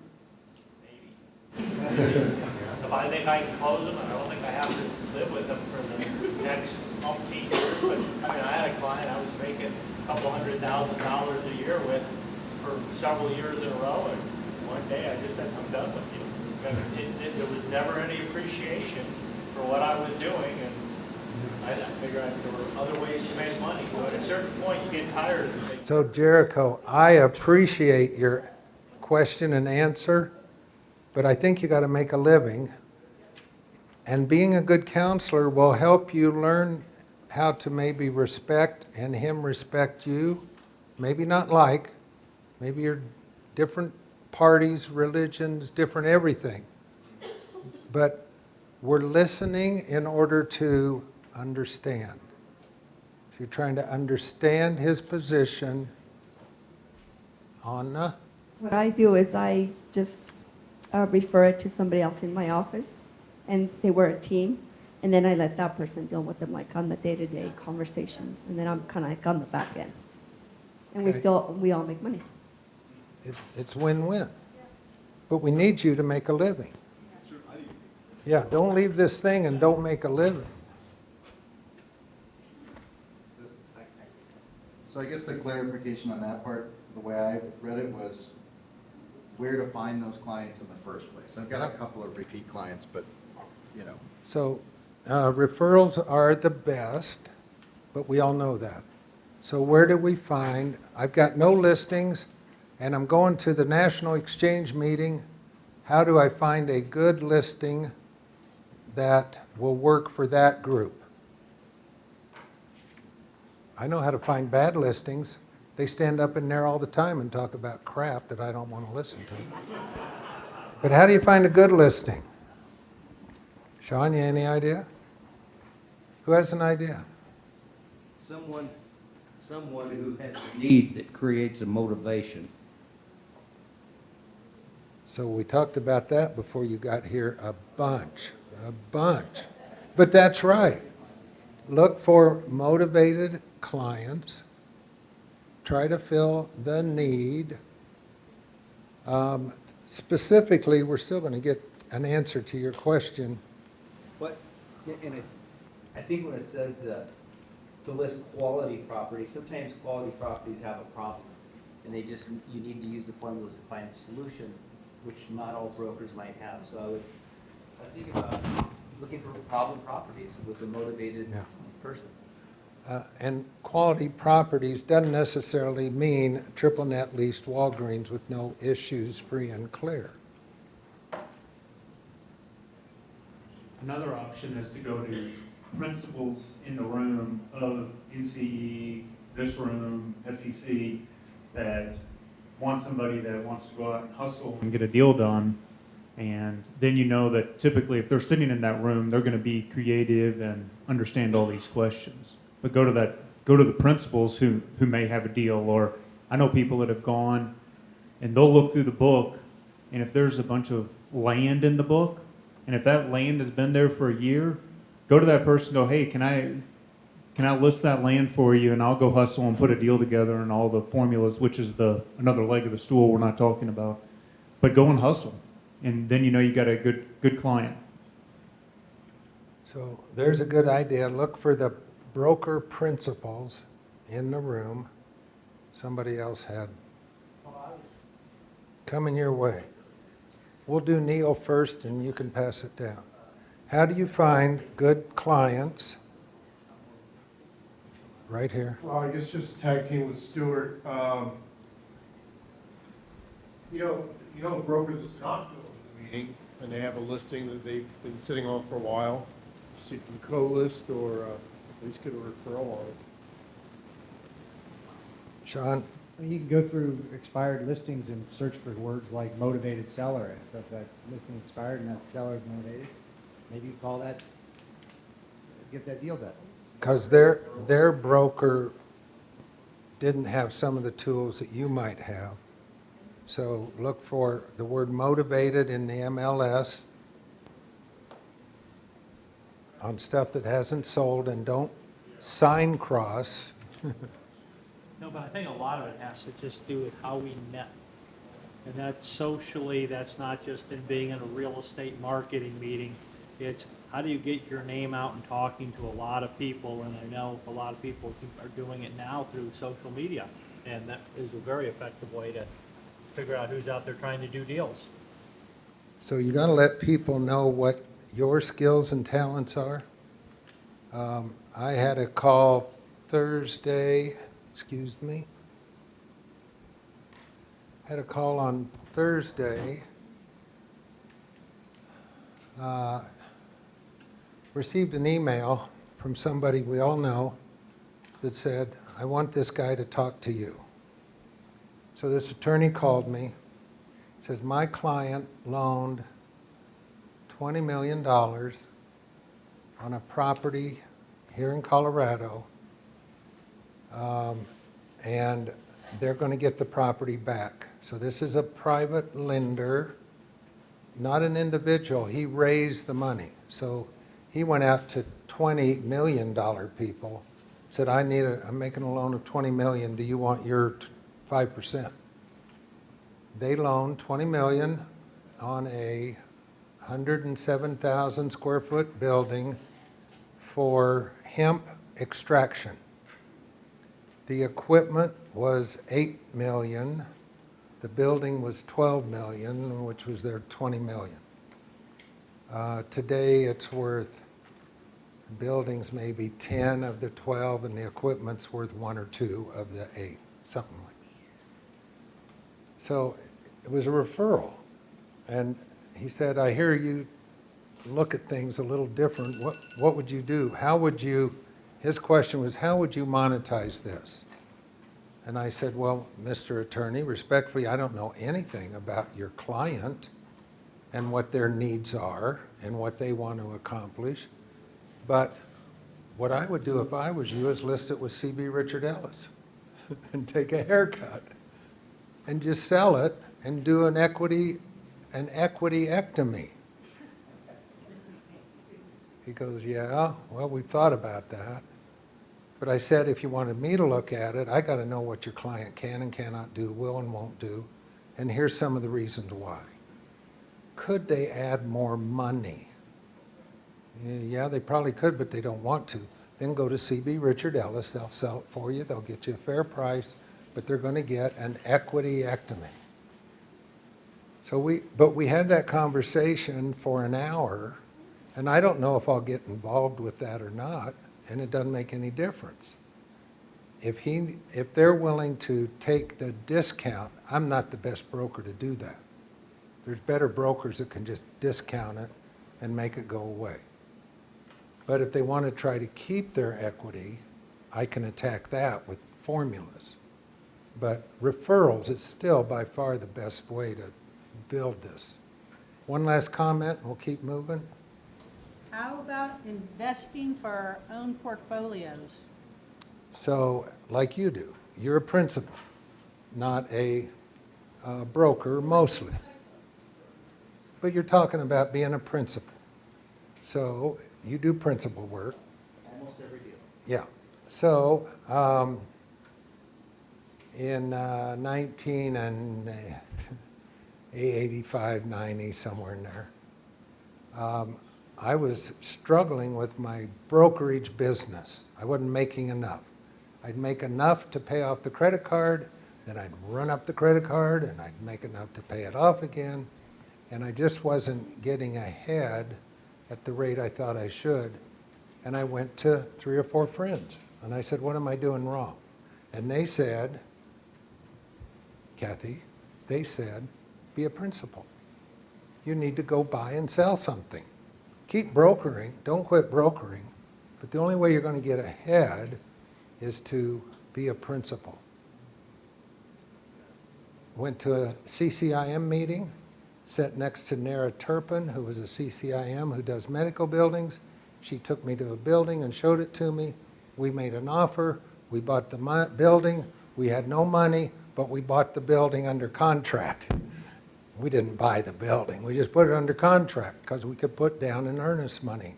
If I think I can close them, I don't think I have to live with them for the next umpteen years. But, I mean, I had a client I was making a couple $100,000 a year with for several years in a row, and one day I just said, I'm done with you. There was never any appreciation for what I was doing, and I figured there were other ways to make money. So at a certain point, you get tired of things. So, Jericho, I appreciate your question and answer, but I think you got to make a living. And being a good counselor will help you learn how to maybe respect and him respect you. Maybe not like, maybe you're different parties, religions, different everything. But we're listening in order to understand. So you're trying to understand his position on What I do is I just refer it to somebody else in my office and say we're a team, and then I let that person deal with them like on the day-to-day conversations, and then I'm kind of like on the back end. And Okay. we all make money. it's win-win. But we need you to make a living. Yeah, don't leave this thing and don't make a living. So I guess the clarification on that part, the way I read it was where to find those clients in the first place. I've got a couple of repeat clients, but, you know. So referrals are the best, but we all know that. So where do we find, I've got no listings, and I'm going to the National Exchange meeting. How do I find a good listing that will work for that group? I know how to find bad listings. They stand up in there all the time and talk about crap that I don't want to listen to. But how do you find a good listing? Sean, you any idea? Who has an idea? Someone who has a need that creates a motivation. So we talked about that before you got here a bunch. But that's right. Look for motivated clients. Try to fill the need. Specifically, we're still going to get an answer to your question. What, and I think when it says to list quality properties, sometimes quality properties have a problem. And you need to use the formulas to find a solution, which not all brokers might have. So I think about looking for problem properties with a motivated person. And quality properties doesn't necessarily mean triple net leased Walgreens with no issues, free and clear. Another option is to go to principals in the room of NCE, this room, SEC, that want somebody that wants to go out and hustle and get a deal done. And then you know that typically if they're sitting in that room, they're going to be creative and understand all these questions. But go to the principals who may have a deal, or I know people that have gone and they'll look through the book, and if there's a bunch of land in the book, and if that land has been there for a year, go to that person and go, hey, can I list that land for you, and I'll go hustle and put a deal together and all the formulas, which is another leg of the stool we're not talking about. But go and hustle, and then you know you got a good client. So there's a good idea. Look for the broker principals in the room. Somebody else had coming your way. We'll do Neil first and you can pass it down. How do you find good clients? Right here. Well, I guess just tag team with Stuart. You know the broker that's not going to the meeting and they have a listing that they've been sitting on for a while, so you can co-list or at least get a referral on it. Sean? I mean, you can go through expired listings and search for words like motivated seller. And so if that listing expired and that seller is motivated, maybe you call that, get that deal done. Because their broker didn't have some of the tools that you might have. So look for the word motivated in the MLS on stuff that hasn't sold, and don't sign cross. No, but I think a lot of it has to just do with how we met. And that's socially, that's not just in being in a real estate marketing meeting. It's how do you get your name out and talking to a lot of people, and I know a lot of people are doing it now through social media. And that is a very effective way to figure out who's out there trying to do deals. So you got to let people know what your skills and talents are. I had a call Thursday, had a call on Thursday. Received an email from somebody we all know that said, I want this guy to talk to you. So this attorney called me, says, my client loaned $20 million on a property here in Colorado, And they're going to get the property back. So this is a private lender, not an individual. He raised the money. So he went out to $20 million people, said, I'm making a loan of $20 million. Do you want your 5%? They loaned $20 million on a 107,000 square foot building for hemp extraction. The equipment was $8 million. The building was $12 million, which was their $20 million. Today it's worth, the building's maybe 10 of the 12, and the equipment's worth 1 or 2 of the 8, something like that. So it was a referral. And he said, I hear you look at things a little different. What would you do? How would you, his question was, how would you monetize this? And I said, well, Mr. Attorney, respectfully, I don't know anything about your client and what their needs are and what they want to accomplish. But what I would do if I was you is list it with C.B. Richard Ellis and take a haircut and just sell it and do an equity-ectomy. He goes, yeah, well, we've thought about that. But I said, if you wanted me to look at it, I got to know what your client can and cannot do, will and won't do, and here's some of the reasons why. Could they add more money? Yeah, they probably could, but they don't want to. Then go to C.B. Richard Ellis. They'll sell it for you. They'll get you a fair price, but they're going to get an equity-ectomy. So we had that conversation for an hour, and I don't know if I'll get involved with that or not, and it doesn't make any difference. If they're willing to take the discount, I'm not the best broker to do that. There's better brokers that can just discount it and make it go away. But if they want to try to keep their equity, I can attack that with formulas. But referrals is still by far the best way to build this. One last comment, and we'll keep moving. How about investing for our own portfolios? So, like you do, you're a principal, not a broker mostly. But you're talking about being a principal. So, you do principal work. Almost every deal. Yeah. So, in 1985, 90, somewhere in there, I was struggling with my brokerage business. I wasn't making enough. I'd make enough to pay off the credit card, then I'd run up the credit card, and I'd make enough to pay it off again. And I just wasn't getting ahead at the rate I thought I should. And I went to 3 or 4 friends, and I said, what am I doing wrong? And they said, Kathy, they said, be a principal. You need to go buy and sell something. Keep brokering, don't quit brokering, but the only way you're going to get ahead is to be a principal. Went to a CCIM meeting, sat next to Nara Turpin, who was a CCIM who does medical buildings. She took me to a building and showed it to me. We made an offer. We bought the building. We had no money, but we bought the building under contract. We didn't buy the building. We just put it under contract because we could put down an earnest money.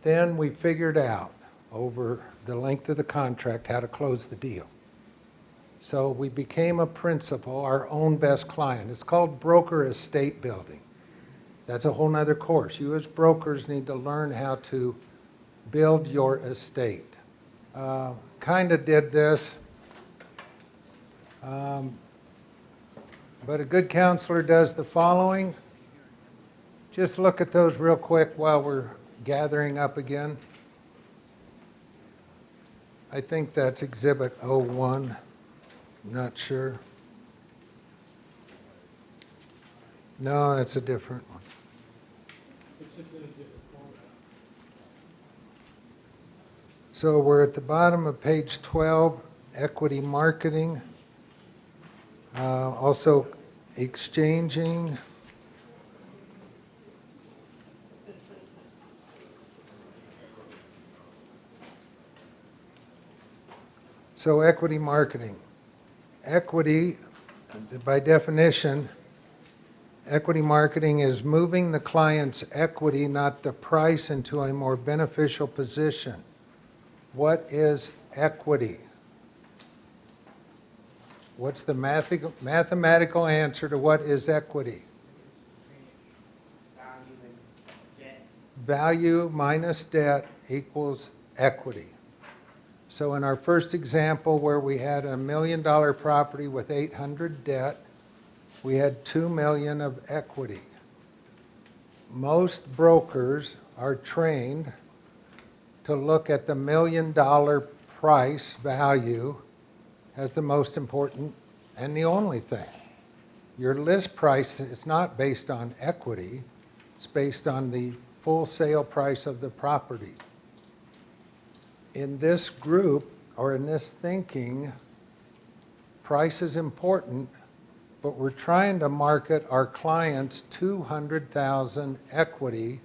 Then we figured out over the length of the contract how to close the deal. So we became a principal, our own best client. It's called broker estate building. That's a whole nother course. You as brokers need to learn how to build your estate. Kind of did this. But a good counselor does the following. Just look at those real quick while we're gathering up again. I think that's Exhibit 01. Not sure. No, that's a different one. So we're at the bottom of page 12, equity marketing. Also exchanging. So equity marketing. Equity, by definition, equity marketing is moving the client's equity, not the price, into a more beneficial position. What is equity? What's the mathematical answer to what is equity? Value minus debt equals equity. So in our first example where we had a $1 million property with 800 debt, we had 2 million of equity. Most brokers are trained to look at the $1 million price value as the most important and the only thing. Your list price is not based on equity, it's based on the full sale price of the property. In this group, or in this thinking, price is important, but we're trying to market our clients $200,000 equity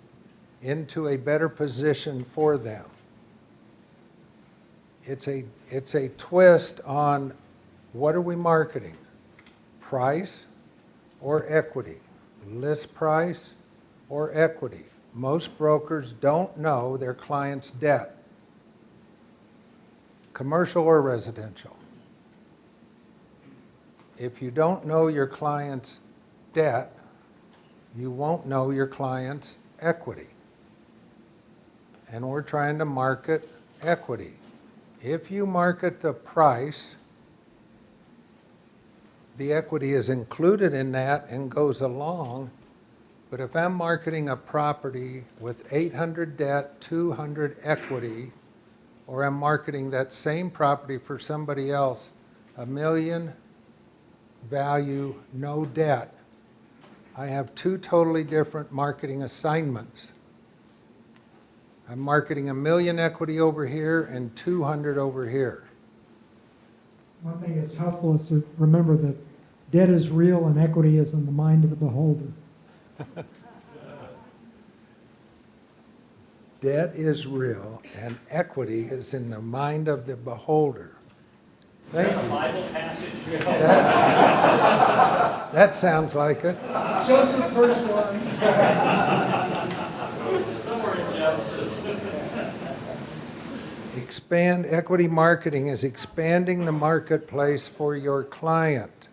into a better position for them. It's a twist on what are we marketing? Price or equity? List price or equity? Most brokers don't know their client's debt, commercial or residential. If you don't know your client's debt, you won't know your client's equity. And we're trying to market equity. If you market the price, the equity is included in that and goes along. But if I'm marketing a property with 800 debt, 200 equity, or I'm marketing that same property for somebody else, $1 million value, no debt, I have two totally different marketing assignments. I'm marketing $1 million equity over here and 200 over here. One thing that's helpful is to remember that debt is real and equity is in the mind of the beholder. Debt is real and equity is in the mind of the beholder. Thank you. Bible passage. That sounds like it. Joseph, first one. Somewhere in Genesis. Expand equity marketing is expanding the marketplace for your client.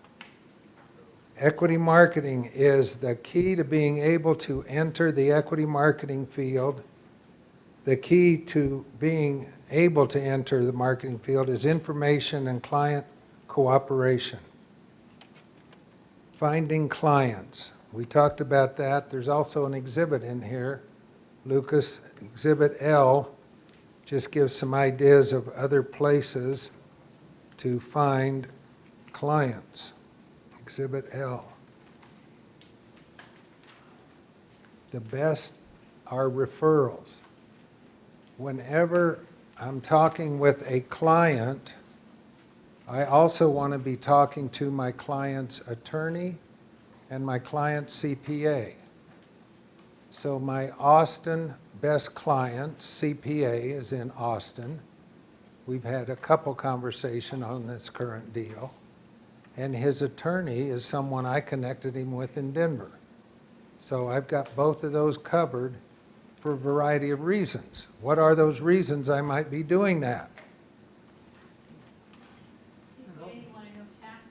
Equity marketing is the key to being able to enter the equity marketing field. The key to being able to enter the marketing field is information and client cooperation. Finding clients. We talked about that. There's also an exhibit in here. Lucas, Exhibit L, just gives some ideas of other places to find clients. Exhibit L. The best are referrals. Whenever I'm talking with a client, I also want to be talking to my client's attorney and my client's CPA. So my Austin best client, CPA, is in Austin. We've had a couple conversations on this current deal. And his attorney is someone I connected him with in Denver. So I've got both of those covered for a variety of reasons. What are those reasons I might be doing that? CPA, you want to know tax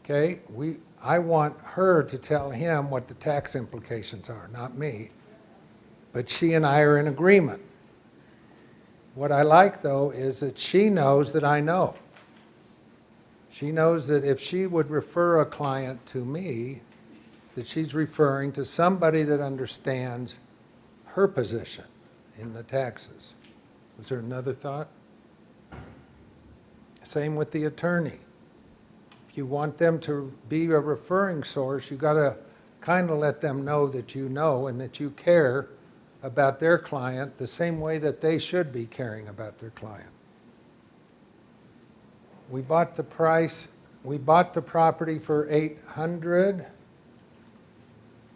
implications. Okay, I want her to tell him what the tax implications are, not me. But she and I are in agreement. What I like, though, is that she knows that I know. She knows that if she would refer a client to me, that she's referring to somebody that understands her position in the taxes. Was there another thought? Same with the attorney. If you want them to be a referring source, you got to kind of let them know that you know and that you care about their client the same way that they should be caring about their client. We bought the property for $800.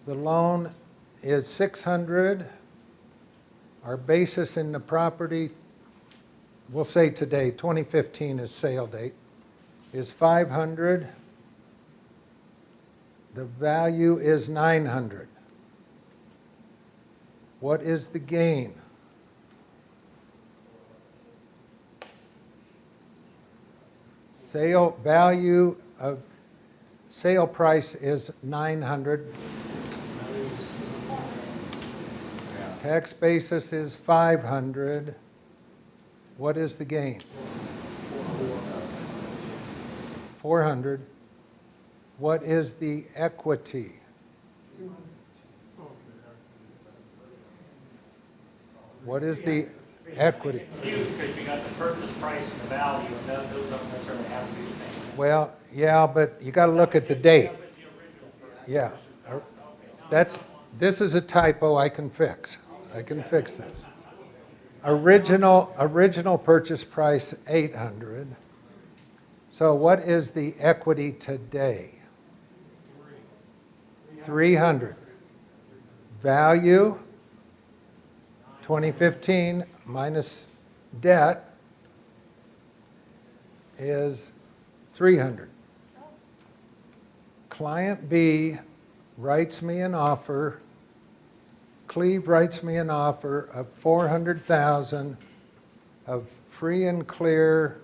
The loan is $600. Our basis in the property we'll say today, 2015 is sale date, is 500. The value is 900. What is the gain? Sale value of sale price is 900. Tax basis is 500. What is the gain? 400. What is the equity? What is the equity? Huge, because you got the purchase price and the value, and those don't necessarily have to be the same. Well, yeah, but you got to look at the date. Yeah. This is a typo I can fix. I can fix this. Original purchase price 800. So what is the equity today? 300. Value 2015 minus debt is 300. Client B writes me an offer. Cleve writes me an offer of $400,000 of free and clear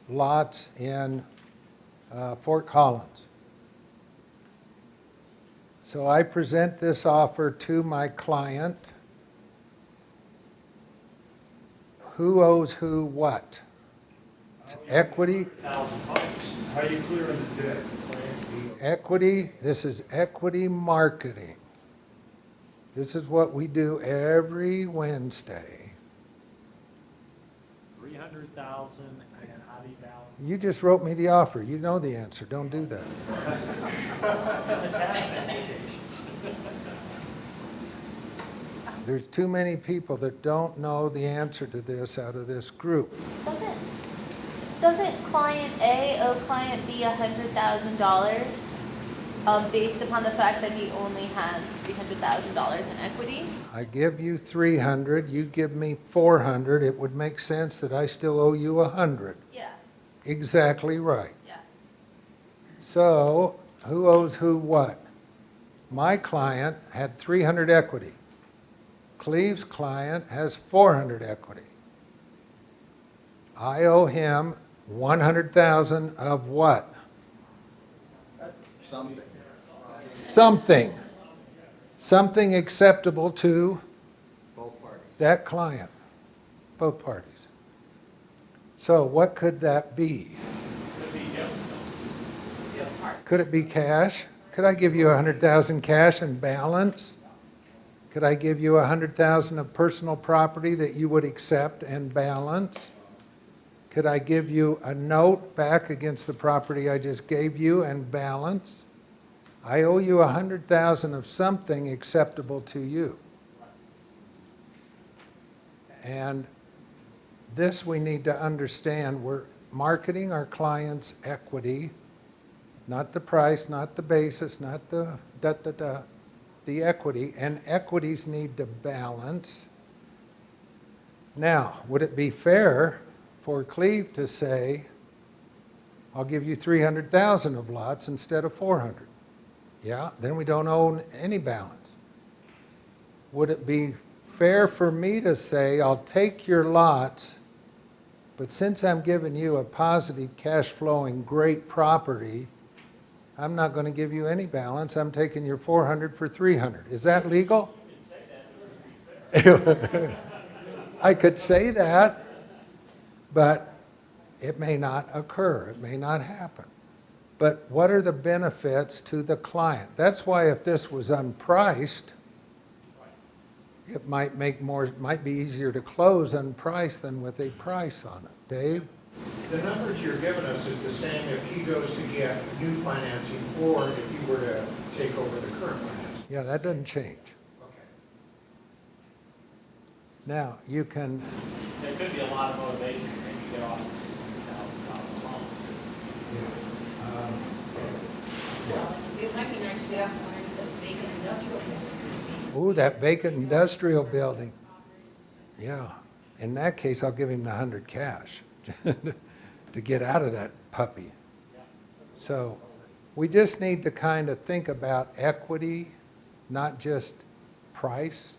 lots in Fort Collins. So I present this offer to my client. Who owes who what? It's equity. How are you clearing the debt? Equity, this is equity marketing. This is what we do every Wednesday. 300,000 and how do you balance? You just wrote me the offer. You know the answer. Don't do that. The tax implications. There's too many people that don't know the answer to this out of this group. Doesn't client A owe client B $100,000 based upon the fact that he only has $300,000 in equity? I give you 300, you give me 400, it would make sense that I still owe you 100. Yeah. Exactly right. Yeah. So, who owes who what? My client had 300 equity. Cleve's client has 400 equity. I owe him 100,000 of what? Something. Something. Something acceptable to Both parties. that client, both parties. So what could that be? Could it be cash? Could I give you 100,000 cash and balance? Could I give you 100,000 of personal property that you would accept and balance? Could I give you a note back against the property I just gave you and balance? I owe you 100,000 of something acceptable to you. And this we need to understand. We're marketing our clients' equity, not the price, not the basis, not the the equity, and equities need to balance. Now, would it be fair for Cleve to say, I'll give you 300,000 of lots instead of 400? Yeah, then we don't own any balance. Would it be fair for me to say, I'll take your lots, but since I'm giving you a positive cash flowing great property, I'm not going to give you any balance. I'm taking your 400 for 300. Is that legal? I could say that, but it may not occur. It may not happen. But what are the benefits to the client? That's why if this was unpriced, it might be easier to close unpriced than with a price on it. Dave? The numbers you're giving us is the same if he goes to get new financing or if you were to take over the current financing. Yeah, that doesn't change. Okay. Now, you can, There could be a lot of motivation to make you get off $600,000 loan. It might be nice to get off one of the vacant industrial buildings. ooh, that vacant industrial building. Yeah, in that case, I'll give him the 100 cash to get out of that puppy. So we just need to kind of think about equity, not just price.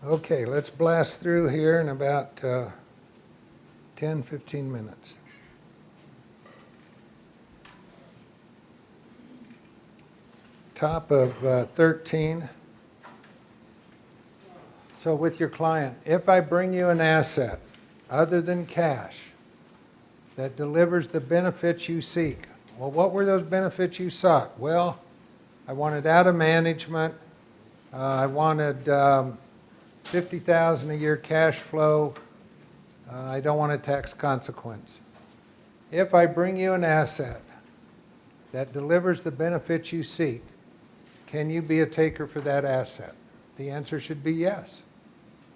Okay, let's blast through here in about 10, 15 minutes. Top of 13. So with your client, if I bring you an asset other than cash that delivers the benefits you seek, well, what were those benefits you sought? Well, I wanted out of management. I wanted $50,000 a year cash flow. I don't want a tax consequence. If I bring you an asset that delivers the benefits you seek, can you be a taker for that asset? The answer should be yes.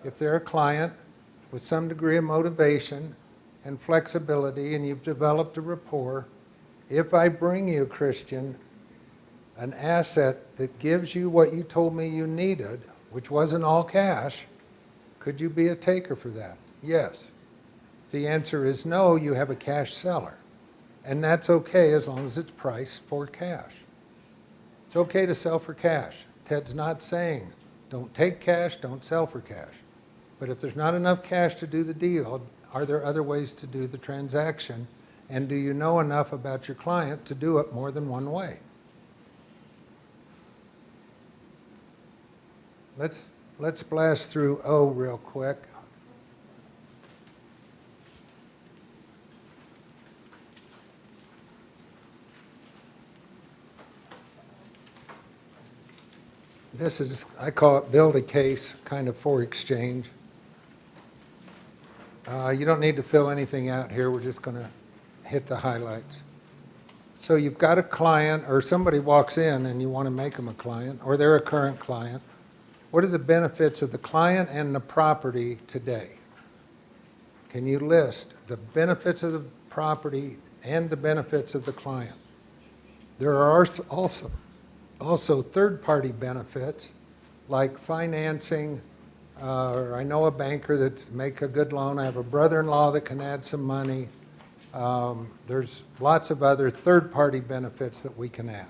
If they're a client with some degree of motivation and flexibility and you've developed a rapport, if I bring you, Christian, an asset that gives you what you told me you needed, which wasn't all cash, could you be a taker for that? Yes. If the answer is no, you have a cash seller. And that's okay as long as it's priced for cash. It's okay to sell for cash. Ted's not saying don't take cash, don't sell for cash. But if there's not enough cash to do the deal, are there other ways to do the transaction? And do you know enough about your client to do it more than one way? Let's blast through O real quick. This is, I call it build a case, kind of for exchange. You don't need to fill anything out here. We're just going to hit the highlights. So you've got a client, or somebody walks in and you want to make them a client, or they're a current client. What are the benefits of the client and the property today? Can you list the benefits of the property and the benefits of the client? There are also third-party benefits like financing. Or I know a banker that make a good loan. I have a brother-in-law that can add some money. There's lots of other third-party benefits that we can add.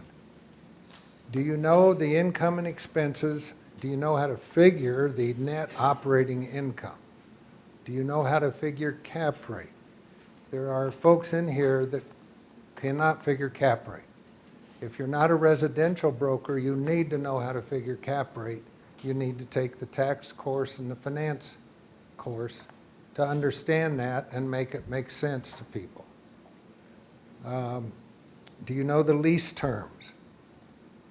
Do you know the income and expenses? Do you know how to figure the net operating income? Do you know how to figure cap rate? There are folks in here that cannot figure cap rate. If you're not a residential broker, you need to know how to figure cap rate. You need to take the tax course and the finance course to understand that and make it make sense to people. Do you know the lease terms?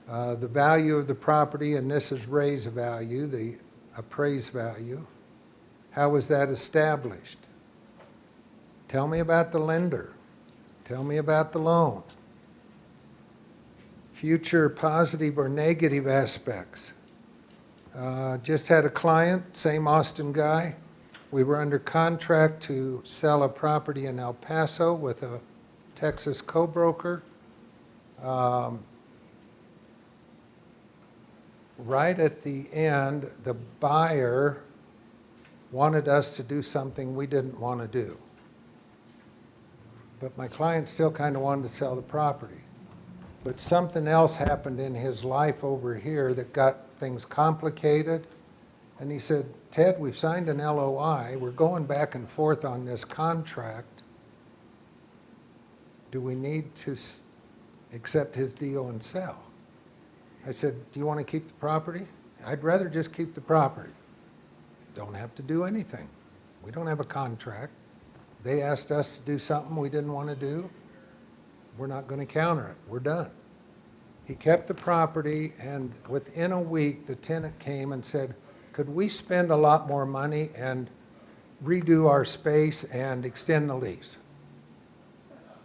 The value of the property, and this is Ray's value, the appraised value. How was that established? Tell me about the lender. Tell me about the loan. Future positive or negative aspects. Just had a client, same Austin guy. We were under contract to sell a property in El Paso with a Texas co-broker. Right at the end, the buyer wanted us to do something we didn't want to do. But my client still kind of wanted to sell the property. But something else happened in his life over here that got things complicated. And he said, Ted, we've signed an LOI. We're going back and forth on this contract. Do we need to accept his deal and sell? I said, do you want to keep the property? I'd rather just keep the property. Don't have to do anything. We don't have a contract. They asked us to do something we didn't want to do. We're not going to counter it. We're done. He kept the property, and within a week, the tenant came and said, could we spend a lot more money and redo our space and extend the lease?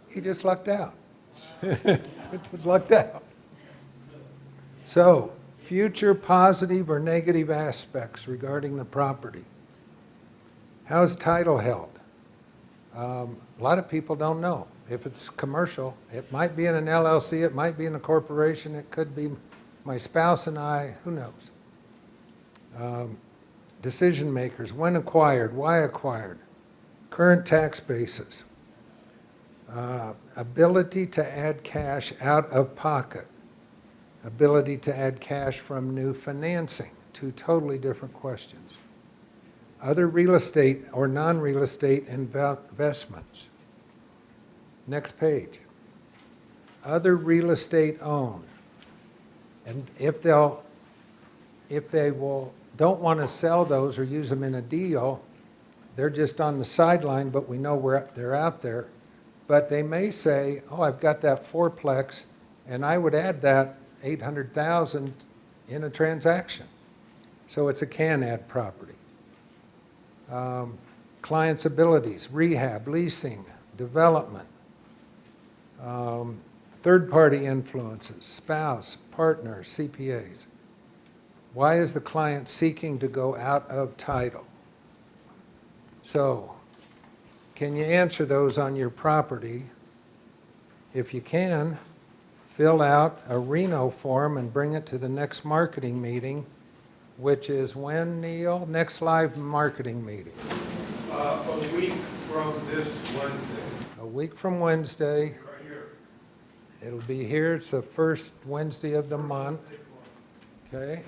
He just lucked out. It was lucked out. So, future positive or negative aspects regarding the property. How's title held? A lot of people don't know. If it's commercial, it might be in an LLC, it might be in a corporation, it could be my spouse and I, who knows? Decision makers, when acquired, why acquired, current tax basis, ability to add cash out of pocket, ability to add cash from new financing, two totally different questions. Other real estate or non-real estate investments. Next page. Other real estate owned. And if they don't want to sell those or use them in a deal, they're just on the sideline, but we know they're out there. But they may say, oh, I've got that fourplex, and I would add that 800,000 in a transaction. So it's a can-add property. Client's abilities, rehab, leasing, development, third-party influences, spouse, partner, CPAs. Why is the client seeking to go out of title? So, can you answer those on your property? If you can, fill out a Reno form and bring it to the next marketing meeting, which is when, Neil? Next live marketing meeting. A week from this Wednesday. A week from Wednesday. Right here. It'll be here. It's the first Wednesday of the month. Okay.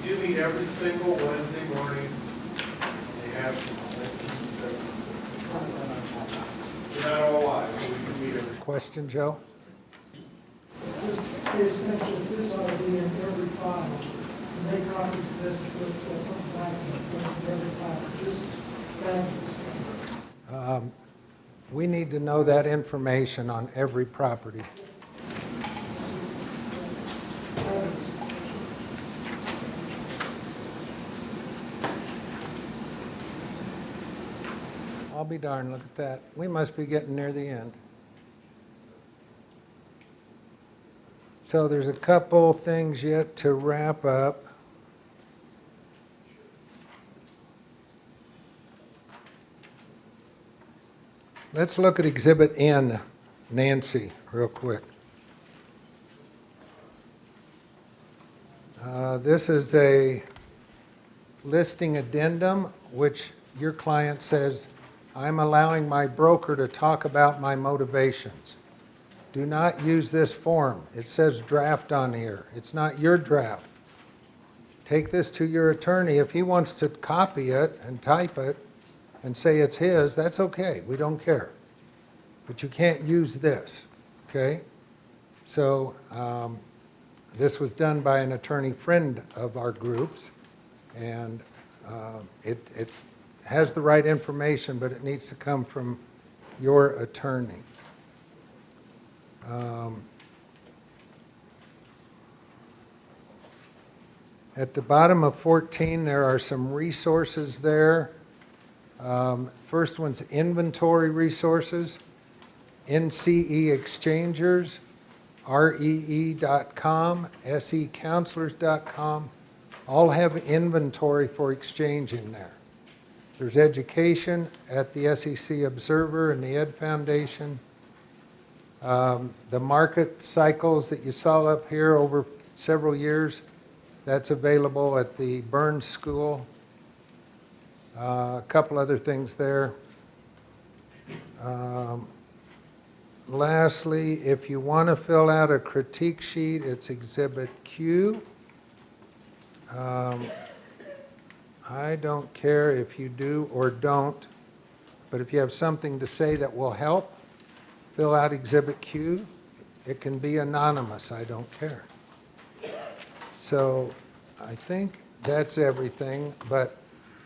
We do meet every single Wednesday morning. They have We're not all live, but we can meet every. Question, Joe? Just is think that this ought to be in every file. And make copies of this for front back and put it in every file. This is fabulous. We need to know that information on every property. I'll be darned, look at that. We must be getting near the end. So there's a couple things yet to wrap up. Let's look at Exhibit N, Nancy, real quick. This is a listing addendum, which your client says, I'm allowing my broker to talk about my motivations. Do not use this form. It says draft on here. It's not your draft. Take this to your attorney. If he wants to copy it and type it and say it's his, that's okay. We don't care. But you can't use this, okay? So this was done by an attorney friend of our groups, and it has the right information, but it needs to come from your attorney. At the bottom of 14, there are some resources there. First one's inventory resources, NCE Exchangers, REE.com, SECounselors.com, all have inventory for exchange in there. There's education at the SEC Observer and the Ed Foundation. The market cycles that you saw up here over several years, that's available at the Burns School. A couple other things there. Lastly, if you want to fill out a critique sheet, it's Exhibit Q. I don't care if you do or don't, but if you have something to say that will help, fill out Exhibit Q. It can be anonymous, I don't care. So I think that's everything, but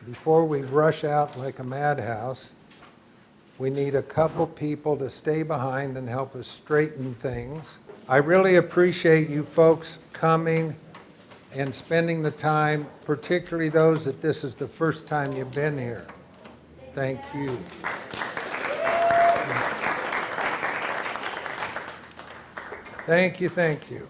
before we rush out like a madhouse, we need a couple people to stay behind and help us straighten things. I really appreciate you folks coming and spending the time, particularly those that this is the first time you've been here. Thank you. Thank you, thank you.